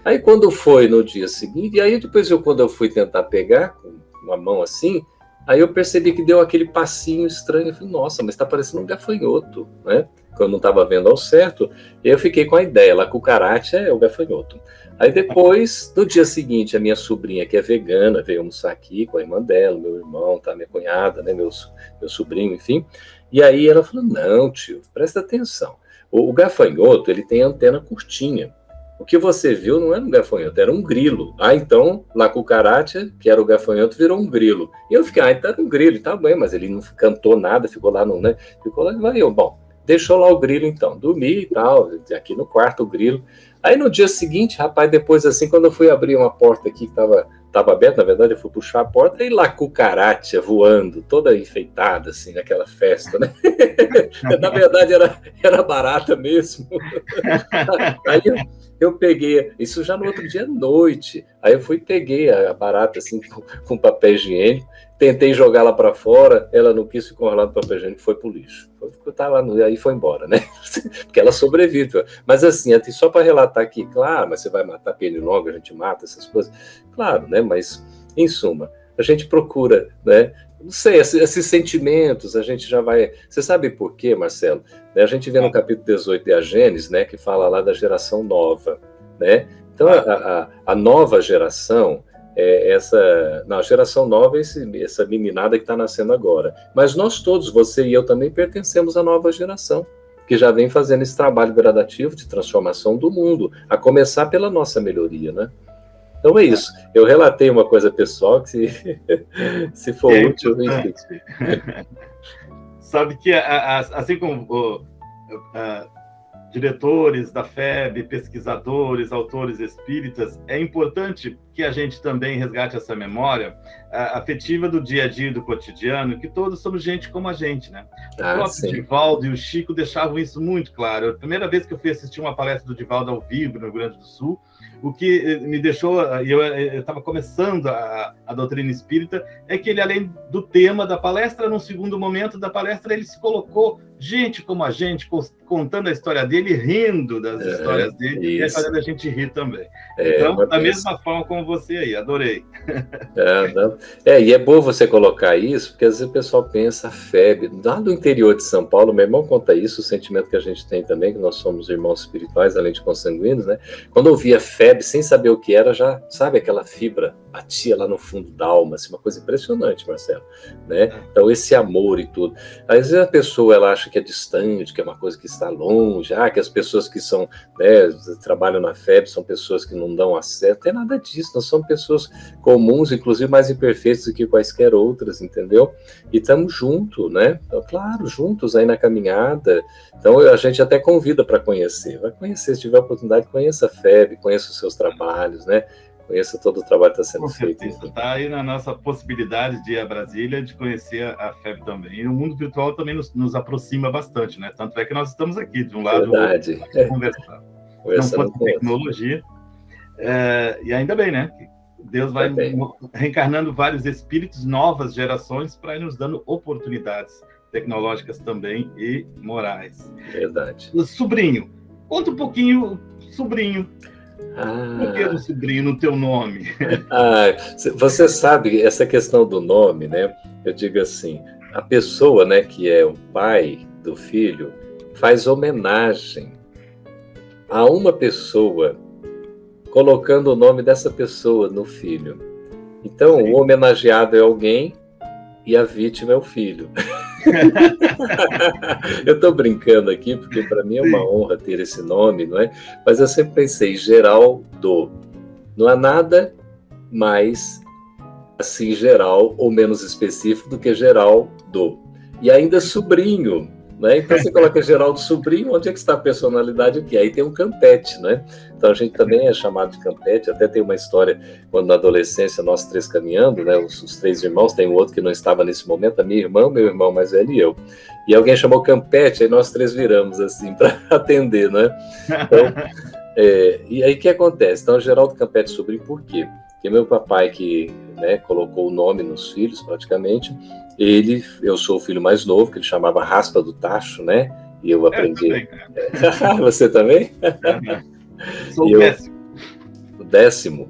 Aí quando foi no dia seguinte, e aí depois quando eu fui tentar pegar com uma mão assim, aí eu percebi que deu aquele passinho estranho, eu falei, nossa, mas está parecendo um gafanhoto, né? Que eu não estava vendo ao certo, e eu fiquei com a ideia, lá cucaracha é o gafanhoto. Aí depois, no dia seguinte, a minha sobrinha, que é vegana, veio almoçar aqui com a irmã dela, meu irmão, tá, minha cunhada, né, meu sobrinho, enfim. E aí ela falou, não, tio, presta atenção. O gafanhoto, ele tem antena curtinha. O que você viu não era um gafanhoto, era um grilo. Então, lá cucaracha, que era o gafanhoto, virou um grilo. E eu fiquei, então era um grilo, tá bem, mas ele não cantou nada, ficou lá, né? Ficou lá, e vai eu, bom, deixou lá o grilo então, dormi e tal, aqui no quarto o grilo. Aí no dia seguinte, rapaz, depois assim, quando eu fui abrir uma porta aqui que estava aberta, na verdade eu fui puxar a porta, e lá cucaracha voando, toda enfeitada, assim, naquela festa, né? Na verdade era barata mesmo. Aí eu peguei, isso já no outro dia à noite, aí eu peguei a barata assim, com papel higiênico, tentei jogá-la para fora, ela não quis, ficou enrolada no papel higiênico, foi pro lixo. Aí foi embora, né? Porque ela sobrevive. Mas assim, só para relatar aqui, claro, mas você vai matar pernilongo, a gente mata essas coisas. Claro, né? Mas, em suma, a gente procura, né? Não sei, esses sentimentos, a gente já vai... Você sabe por quê, Marcelo? A gente vê no capítulo 18 de A Gênesis, né? Que fala lá da geração nova, né? Então, a nova geração... a geração nova é essa meninada que está nascendo agora. Mas nós todos, você e eu também, pertencemos à nova geração, que já vem fazendo esse trabalho gradativo de transformação do mundo, a começar pela nossa melhoria, né? Então é isso. Eu relatei uma coisa pessoal que se for útil, enfim.
Sabe que, assim como diretores da FEB, pesquisadores, autores espíritas, é importante que a gente também resgate essa memória afetiva do dia a dia, do cotidiano, que todos somos gente como a gente, né? O próprio Divaldo e o Chico deixavam isso muito claro. A primeira vez que eu fui assistir uma palestra do Divaldo ao vivo no Rio Grande do Sul, o que me deixou, eu estava começando a doutrina espírita, é que ele, além do tema da palestra, num segundo momento da palestra, ele se colocou gente como a gente, contando a história dele, rindo das histórias dele, e fazendo a gente rir também. Então, da mesma forma como você aí, adorei.
E é bom você colocar isso, porque às vezes o pessoal pensa a FEB, lá do interior de São Paulo, meu irmão conta isso, o sentimento que a gente tem também, que nós somos irmãos espirituais, além de consanguíneos, né? Quando eu ouvia FEB, sem saber o que era, já, sabe, aquela fibra batia lá no fundo da alma, assim, uma coisa impressionante, Marcelo, né? Então, esse amor e tudo. Às vezes a pessoa, ela acha que é distante, que é uma coisa que está longe, que as pessoas que são, né, trabalham na FEB são pessoas que não dão acesso, não tem nada disso, nós somos pessoas comuns, inclusive mais imperfeitas do que quaisquer outras, entendeu? E estamos juntos, né? Então, claro, juntos aí na caminhada. Então a gente até convida para conhecer. Vai conhecer, se tiver oportunidade, conheça a FEB, conheça os seus trabalhos, né? Conheça todo o trabalho que está sendo feito.
Está aí na nossa possibilidade de ir a Brasília, de conhecer a FEB também. E o mundo virtual também nos aproxima bastante, né? Tanto é que nós estamos aqui, de um lado do outro, conversando. Não fosse tecnologia. E ainda bem, né? Deus vai reencarnando vários espíritos, novas gerações, para ir nos dando oportunidades tecnológicas também e morais.
Verdade.
O sobrinho, conta um pouquinho, sobrinho. Por que o sobrinho no teu nome?
Você sabe, essa questão do nome, né? Eu digo assim, a pessoa, né, que é o pai do filho, faz homenagem a uma pessoa, colocando o nome dessa pessoa no filho. Então, o homenageado é alguém e a vítima é o filho. Eu estou brincando aqui, porque para mim é uma honra ter esse nome, não é? Mas eu sempre pensei, Geraldo. Não há nada mais assim geral ou menos específico do que Geraldo. E ainda sobrinho, né? Então você coloca Geraldo sobrinho, onde é que está a personalidade aqui? Aí tem um Campete, né? Então a gente também é chamado de Campete. Até tem uma história, quando na adolescência nós três caminhando, né? Os três irmãos, tem um outro que não estava nesse momento, a minha irmã, meu irmão mais velho e eu. E alguém chamou Campete, aí nós três viramos assim para atender, né? Então, e aí o que acontece? Então Geraldo Campete sobrinho, por quê? Porque meu papai, que, né, colocou o nome nos filhos praticamente, eu sou o filho mais novo, que ele chamava Raspa do Tacho, né? E eu aprendi. Você também?
Sou o 10º.
O 10º?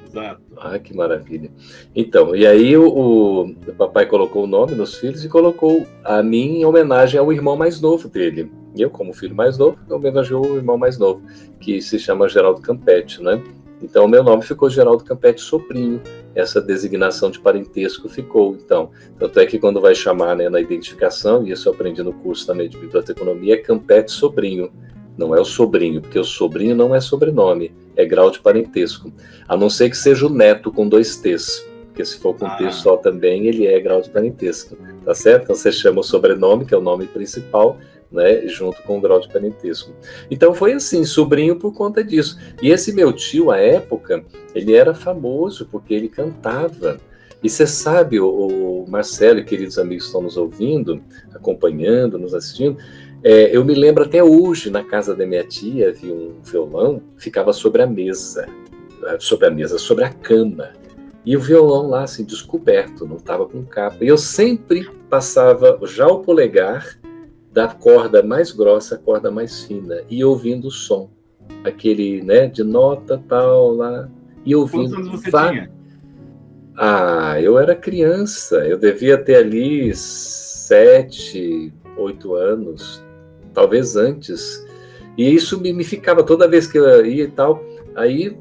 Exato.
Que maravilha. Então, e aí o papai colocou o nome nos filhos e colocou a mim em homenagem ao irmão mais novo dele. E eu, como filho mais novo, homenageou o irmão mais novo, que se chama Geraldo Campete, né? Então, o meu nome ficou Geraldo Campete Sobrinho. Essa designação de parentesco ficou, então. Tanto é que quando vai chamar, né, na identificação, e isso eu aprendi no curso também de biblioteconomia, é Campete Sobrinho. Não é o sobrinho, porque o sobrinho não é sobrenome, é grau de parentesco. A não ser que seja o neto com 2 T's, porque se for com T só também, ele é grau de parentesco, tá certo? Então você chama o sobrenome, que é o nome principal, né, junto com o grau de parentesco. Então foi assim, sobrinho por conta disso. E esse meu tio, à época, ele era famoso porque ele cantava. E você sabe, o Marcelo e queridos amigos que estão nos ouvindo, acompanhando, nos assistindo, eu me lembro até hoje, na casa da minha tia, havia um violão, ficava sobre a mesa, sobre a cama. E o violão lá, assim, descoberto, não estava com capa. E eu sempre passava já o polegar da corda mais grossa à corda mais fina, e ouvindo o som, aquele, né, de nota tal lá, e ouvindo.
Quantos anos você tinha?
Eu era criança, eu devia ter ali 7, 8 anos, talvez antes, e isso me ficava toda vez que eu ia e tal. Aí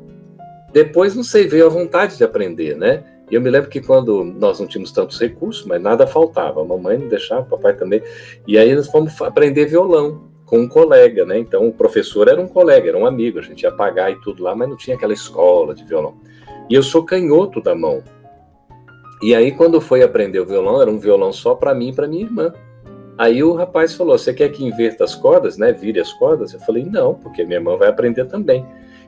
depois, não sei, veio a vontade de aprender, né? E eu me lembro que quando nós não tínhamos tantos recursos, mas nada faltava, a mamãe não deixava, o papai também, e aí nós fomos aprender violão com um colega, né? Então o professor era um colega, era um amigo, a gente ia pagar e tudo lá, mas não tinha aquela escola de violão. E eu sou canhoto da mão. E aí quando foi aprender o violão, era um violão só para mim e para minha irmã. Aí o rapaz falou, você quer que inverta as cordas, né? Vire as cordas? Eu falei, não, porque minha irmã vai aprender também.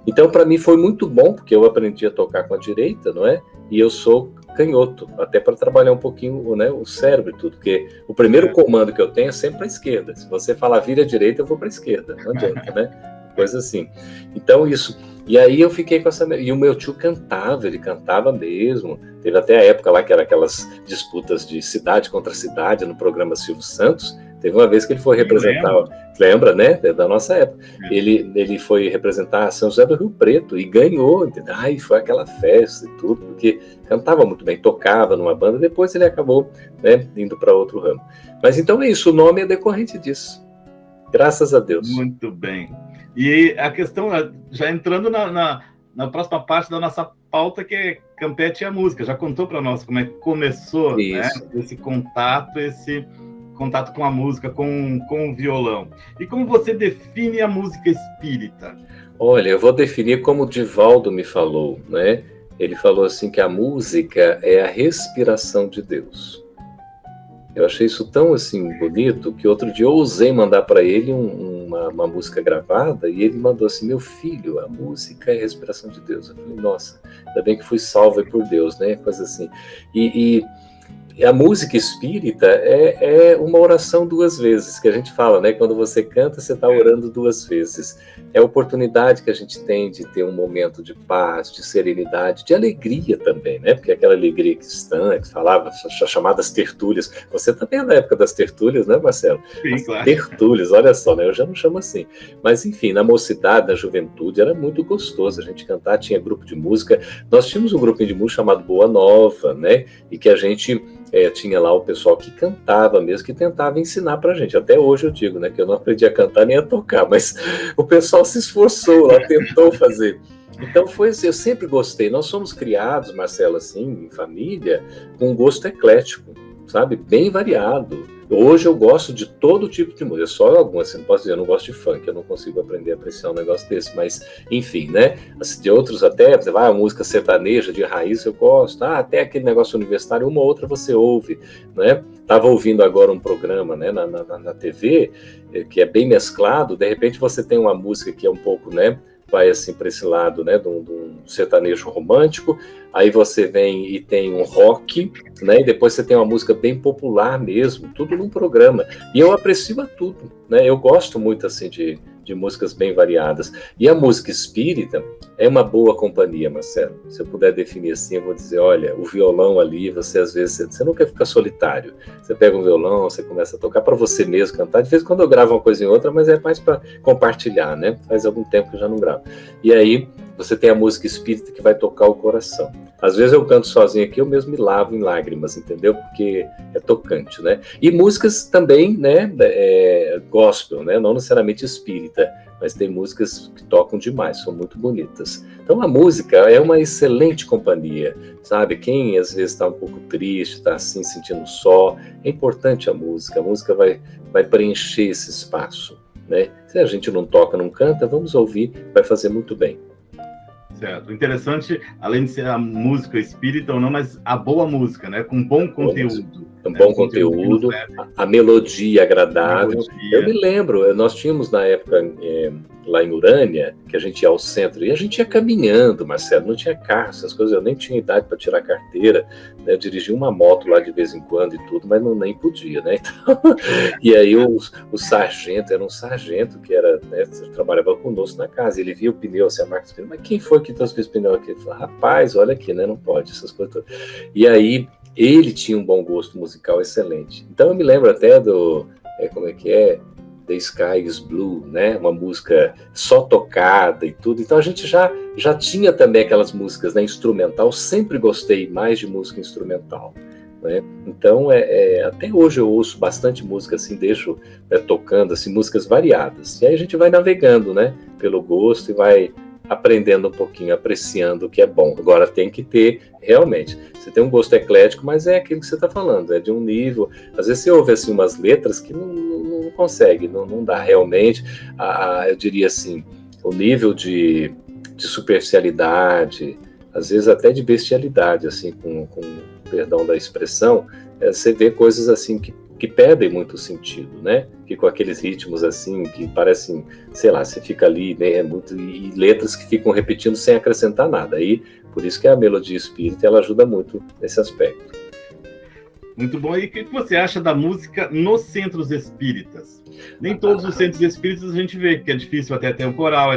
Então, para mim foi muito bom, porque eu aprendi a tocar com a direita, não é? E eu sou canhoto, até para trabalhar um pouquinho, né, o cérebro e tudo, porque o primeiro comando que eu tenho é sempre para a esquerda. Se você falar vira à direita, eu vou para a esquerda, não adianta, né? Coisa assim. Então, isso. E aí eu fiquei com essa... E o meu tio cantava, ele cantava mesmo. Teve até a época lá que era aquelas disputas de cidade contra cidade no programa Silvio Santos. Teve uma vez que ele foi representar... Lembra, né? É da nossa época. Ele foi representar São José do Rio Preto e ganhou, entendeu? Ai, foi aquela festa e tudo, porque cantava muito bem, tocava numa banda. Depois ele acabou, né, indo para outro ramo. Mas então é isso, o nome é decorrente disso. Graças a Deus.
Muito bem. E a questão, já entrando na próxima parte da nossa pauta, que é Campete e a música. Já contou para nós como é que começou, né, esse contato com a música, com o violão. E como você define a música espírita?
Olha, eu vou definir como o Divaldo me falou, né? Ele falou assim que a música é a respiração de Deus. Eu achei isso tão assim bonito que outro dia eu ousei mandar para ele uma música gravada e ele mandou assim: meu filho, a música é a respiração de Deus. Eu falei, nossa, ainda bem que fui salvo por Deus, né? Coisa assim. E a música espírita é uma oração duas vezes, que a gente fala, né? Quando você canta, você está orando duas vezes. É a oportunidade que a gente tem de ter um momento de paz, de serenidade, de alegria também, né? Porque aquela alegria cristã que falava, as chamadas tertúlias. Você também é da época das tertúlias, né, Marcelo?
Sim, claro.
Tertúlias, olha só, né? Eu já não chamo assim. Mas, enfim, na mocidade, na juventude, era muito gostoso a gente cantar, tinha grupo de música. Nós tínhamos um grupinho de música chamado Boa Nova, né? E que a gente... tinha lá o pessoal que cantava mesmo, que tentava ensinar pra gente. Até hoje eu digo, né, que eu não aprendi a cantar nem a tocar, mas o pessoal se esforçou lá, tentou fazer. Então foi assim, eu sempre gostei. Nós somos criados, Marcelo, assim, em família, com um gosto eclético, sabe? Bem variado. Hoje eu gosto de todo tipo de música, só algumas, assim, não posso dizer, eu não gosto de funk, eu não consigo aprender a apreciar um negócio desse, mas, enfim, né, de outros até, você vai, a música sertaneja, de raiz, eu gosto, até aquele negócio universitário, uma ou outra você ouve, né, estava ouvindo agora um programa, né, na TV, que é bem mesclado, de repente você tem uma música que é um pouco, né, vai assim para esse lado, né, de um sertanejo romântico, aí você vem e tem um rock, né, e depois você tem uma música bem popular mesmo, tudo num programa, e eu aprecio a tudo, né, eu gosto muito assim de músicas bem variadas, e a música espírita é uma boa companhia, Marcelo. Se eu puder definir assim, eu vou dizer, olha, o violão ali, você às vezes, você não quer ficar solitário, você pega um violão, você começa a tocar para você mesmo cantar, de vez em quando eu gravo uma coisa em outra, mas é mais para compartilhar, né, faz algum tempo que eu já não gravo, e aí você tem a música espírita que vai tocar o coração. Às vezes eu canto sozinho aqui, eu mesmo me lavo em lágrimas, entendeu? Porque é tocante, né? E músicas também, né, gospel, né? Não necessariamente espírita, mas tem músicas que tocam demais, são muito bonitas. Então a música é uma excelente companhia, sabe? Quem às vezes está um pouco triste, está assim, sentindo só, é importante a música vai preencher esse espaço, né? Se a gente não toca, não canta, vamos ouvir, vai fazer muito bem.
Certo. Interessante, além de ser a música espírita ou não, mas a boa música, né? Com bom conteúdo.
Um bom conteúdo, a melodia agradável. Eu me lembro, nós tínhamos na época lá em Urânia, que a gente ia ao centro, e a gente ia caminhando, Marcelo, não tinha carro, essas coisas, eu nem tinha idade para tirar carteira, né? Eu dirigia uma moto lá de vez em quando e tudo, mas nem podia, né? Então, e aí o sargento, era um sargento que era, né, trabalhava conosco na casa, ele via o pneu, assim, a marca do pneu, mas quem foi que trouxe esse pneu aqui? Ele falou, rapaz, olha aqui, né? Não pode, essas coisas todas. E aí, ele tinha um bom gosto musical excelente. Então eu me lembro até como é que é? The Sky is Blue, né? Uma música só tocada e tudo. Então a gente já tinha também aquelas músicas, né, instrumental. Sempre gostei mais de música instrumental, né? Então até hoje eu ouço bastante música assim, deixo, né, tocando assim, músicas variadas. E aí a gente vai navegando, né, pelo gosto e vai aprendendo um pouquinho, apreciando o que é bom. Agora tem que ter, realmente, você tem um gosto eclético, mas é aquilo que você está falando, é de um nível, às vezes você ouve assim umas letras que não consegue, não dá realmente, eu diria assim, o nível de superficialidade, às vezes até de bestialidade, assim, com perdão da expressão, você vê coisas assim que que perdem muito sentido, né? Que com aqueles ritmos assim, que parecem, sei lá, você fica ali, né? E letras que ficam repetindo sem acrescentar nada. Aí, por isso que a melodia espírita, ela ajuda muito nesse aspecto.
Muito bom. E o que você acha da música nos centros espíritas? Nem todos os centros espíritas a gente vê, que é difícil até ter um coral,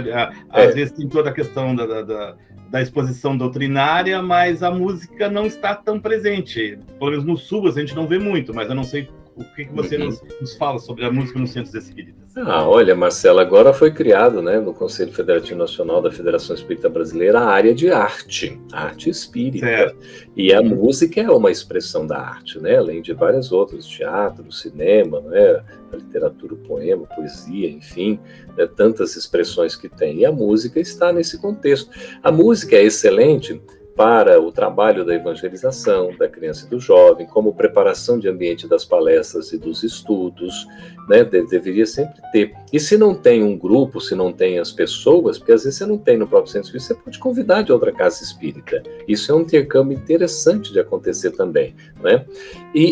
às vezes tem toda a questão da exposição doutrinária, mas a música não está tão presente. Pelo menos no Sul a gente não vê muito, mas eu não sei o que você nos fala sobre a música nos centros espíritas.
Olha, Marcelo, agora foi criado, né, no Conselho Federativo Nacional da Federação Espírita Brasileira, a área de arte espírita. Certo. E a música é uma expressão da arte, né, além de várias outras, teatro, cinema, né, a literatura, o poema, a poesia, enfim, né, tantas expressões que tem. E a música está nesse contexto. A música é excelente para o trabalho da evangelização da criança e do jovem, como preparação de ambiente das palestras e dos estudos, né? Deveria sempre ter. E se não tem um grupo, se não tem as pessoas, porque às vezes você não tem no próprio centro espírita, você pode convidar de outra casa espírita. Isso é um intercâmbio interessante de acontecer também, né?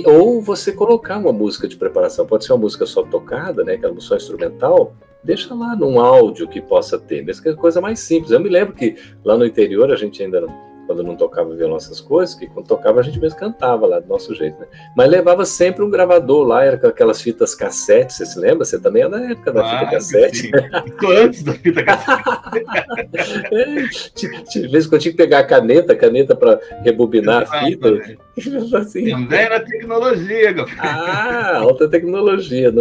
Ou você colocar uma música de preparação, pode ser uma música só tocada, né? Aquela música instrumental, deixa lá num áudio que possa ter, mesmo que é coisa mais simples. Eu me lembro que lá no interior a gente ainda não, quando não tocava violão, essas coisas, que quando tocava a gente mesmo cantava lá do nosso jeito, né? Mas levava sempre um gravador lá, era com aquelas fitas cassete, você se lembra? Você também é da época da fita cassete.
Sim. Antes da fita cassete.
De vez em quando tinha que pegar a caneta para rebobinar a fita.
Assim. Também era tecnologia,
alta tecnologia.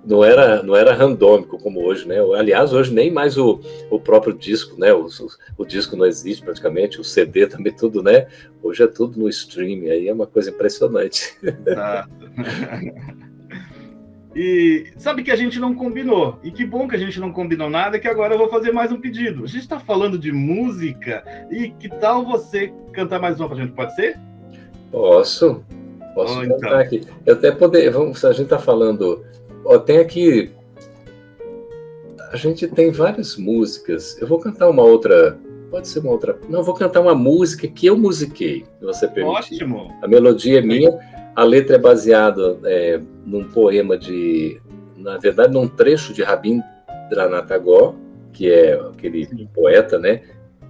Não era randômico como hoje, né? Aliás, hoje nem mais o próprio disco, né? O disco não existe praticamente, o CD também tudo, né? Hoje é tudo no streaming, aí é uma coisa impressionante.
Exato. E sabe que a gente não combinou, e que bom que a gente não combinou nada, que agora eu vou fazer mais um pedido. A gente está falando de música, e que tal você cantar mais uma pra gente, pode ser?
Posso cantar então. Aqui. Eu até a gente está falando... tem aqui, a gente tem várias músicas. Eu vou cantar uma outra, pode ser uma outra. Não, eu vou cantar uma música que eu musiquei, se você permitir.
Ótimo.
A melodia é minha, a letra é baseada num poema na verdade, num trecho de Rabindranath Tagore, que é aquele poeta, né,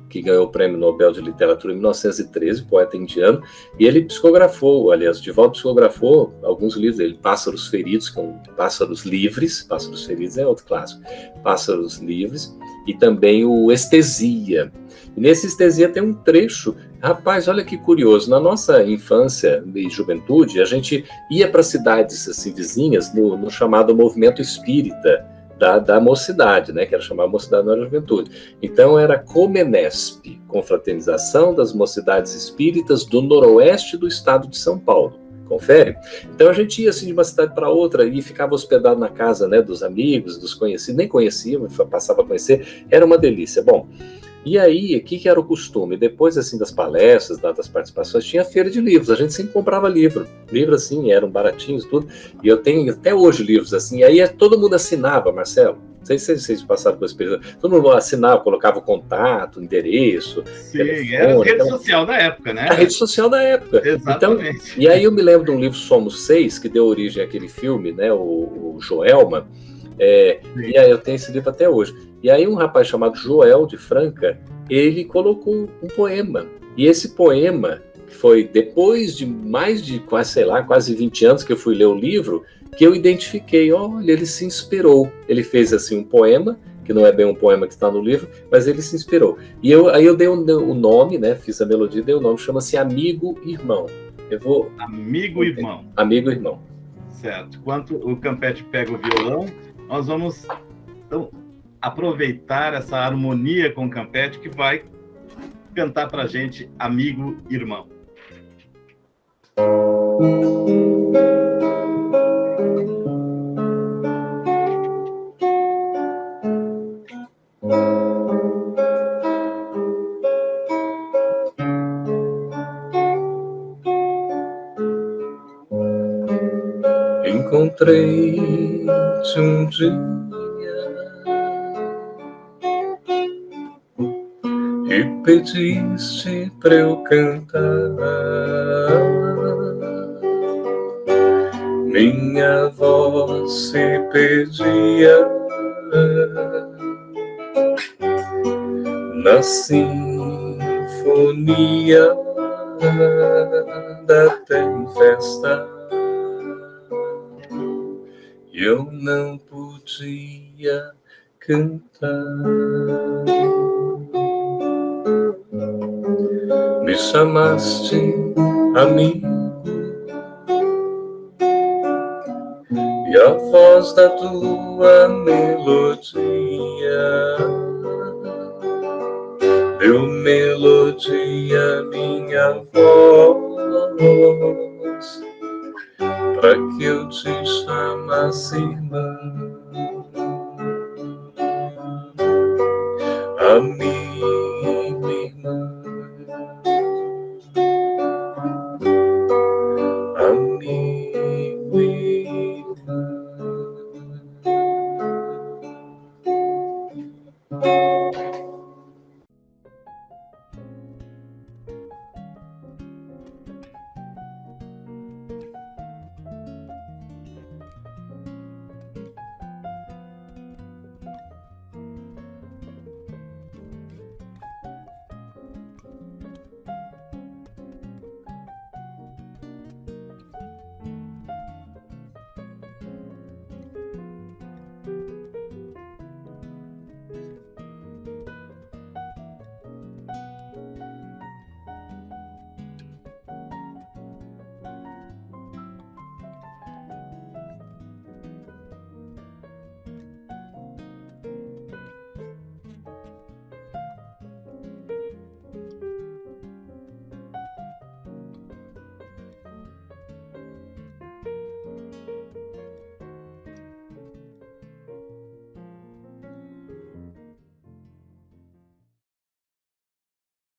que ganhou o Prêmio Nobel de Literatura em 1913, poeta indiano, e ele psicografou, aliás, Divaldo psicografou alguns livros dele, Pássaros Feridos, que são Pássaros Livres, Pássaros Feridos é outro clássico, Pássaros Livres, e também o Estesia. E nesse Estesia tem um trecho, rapaz, olha que curioso, na nossa infância e juventude, a gente ia para cidades assim, vizinhas, no chamado movimento espírita, da mocidade, né, que era chamada Mocidade na Juventude. Então era Comenesp, Confraternização das Mocidades Espíritas do Noroeste do Estado de São Paulo. Confere? Então a gente ia assim de uma cidade para outra e ficava hospedado na casa, né, dos amigos, dos conhecidos, nem conhecia, passava a conhecer, era uma delícia. Bom, e aí, o que era o costume? Depois, assim, das palestras, das participações, tinha feira de livros. A gente sempre comprava livro. Livros, assim, eram baratinhos, tudo. E eu tenho até hoje livros, assim. E aí todo mundo assinava, Marcelo. Não sei se vocês passaram por esse período. Todo mundo assinava, colocava o contato, o endereço.
Sim, telefone, era a rede social da época, né?
A rede social da época.
Exatamente.
Então, e aí eu me lembro de um livro, Somos Seis, que deu origem àquele filme, né? O Joelma. E aí eu tenho esse livro até hoje. E aí um rapaz chamado Joel de Franca, ele colocou um poema. E esse poema, que foi depois de mais de quase 20 anos que eu fui ler o livro, que eu identifiquei, olha, ele se inspirou. Ele fez assim um poema, que não é bem um poema que está no livro, mas ele se inspirou. E aí eu dei o nome, né? Fiz a melodia, dei o nome, chama-se Amigo Irmão.
Amigo Irmão.
Amigo Irmão.
Certo. Enquanto o Campete pega o violão, nós vamos então aproveitar essa harmonia com o Campete, que vai cantar pra gente Amigo Irmão.
Encontrei-te um dia e pediste pra eu cantar minha voz se perdia na sinfonia da terra em festa. Eu não podia cantar. Me chamaste amigo, e a voz da tua melodia deu melodia minha voz, para que eu te chamasse irmã, amigo, irmã, amigo, irmã.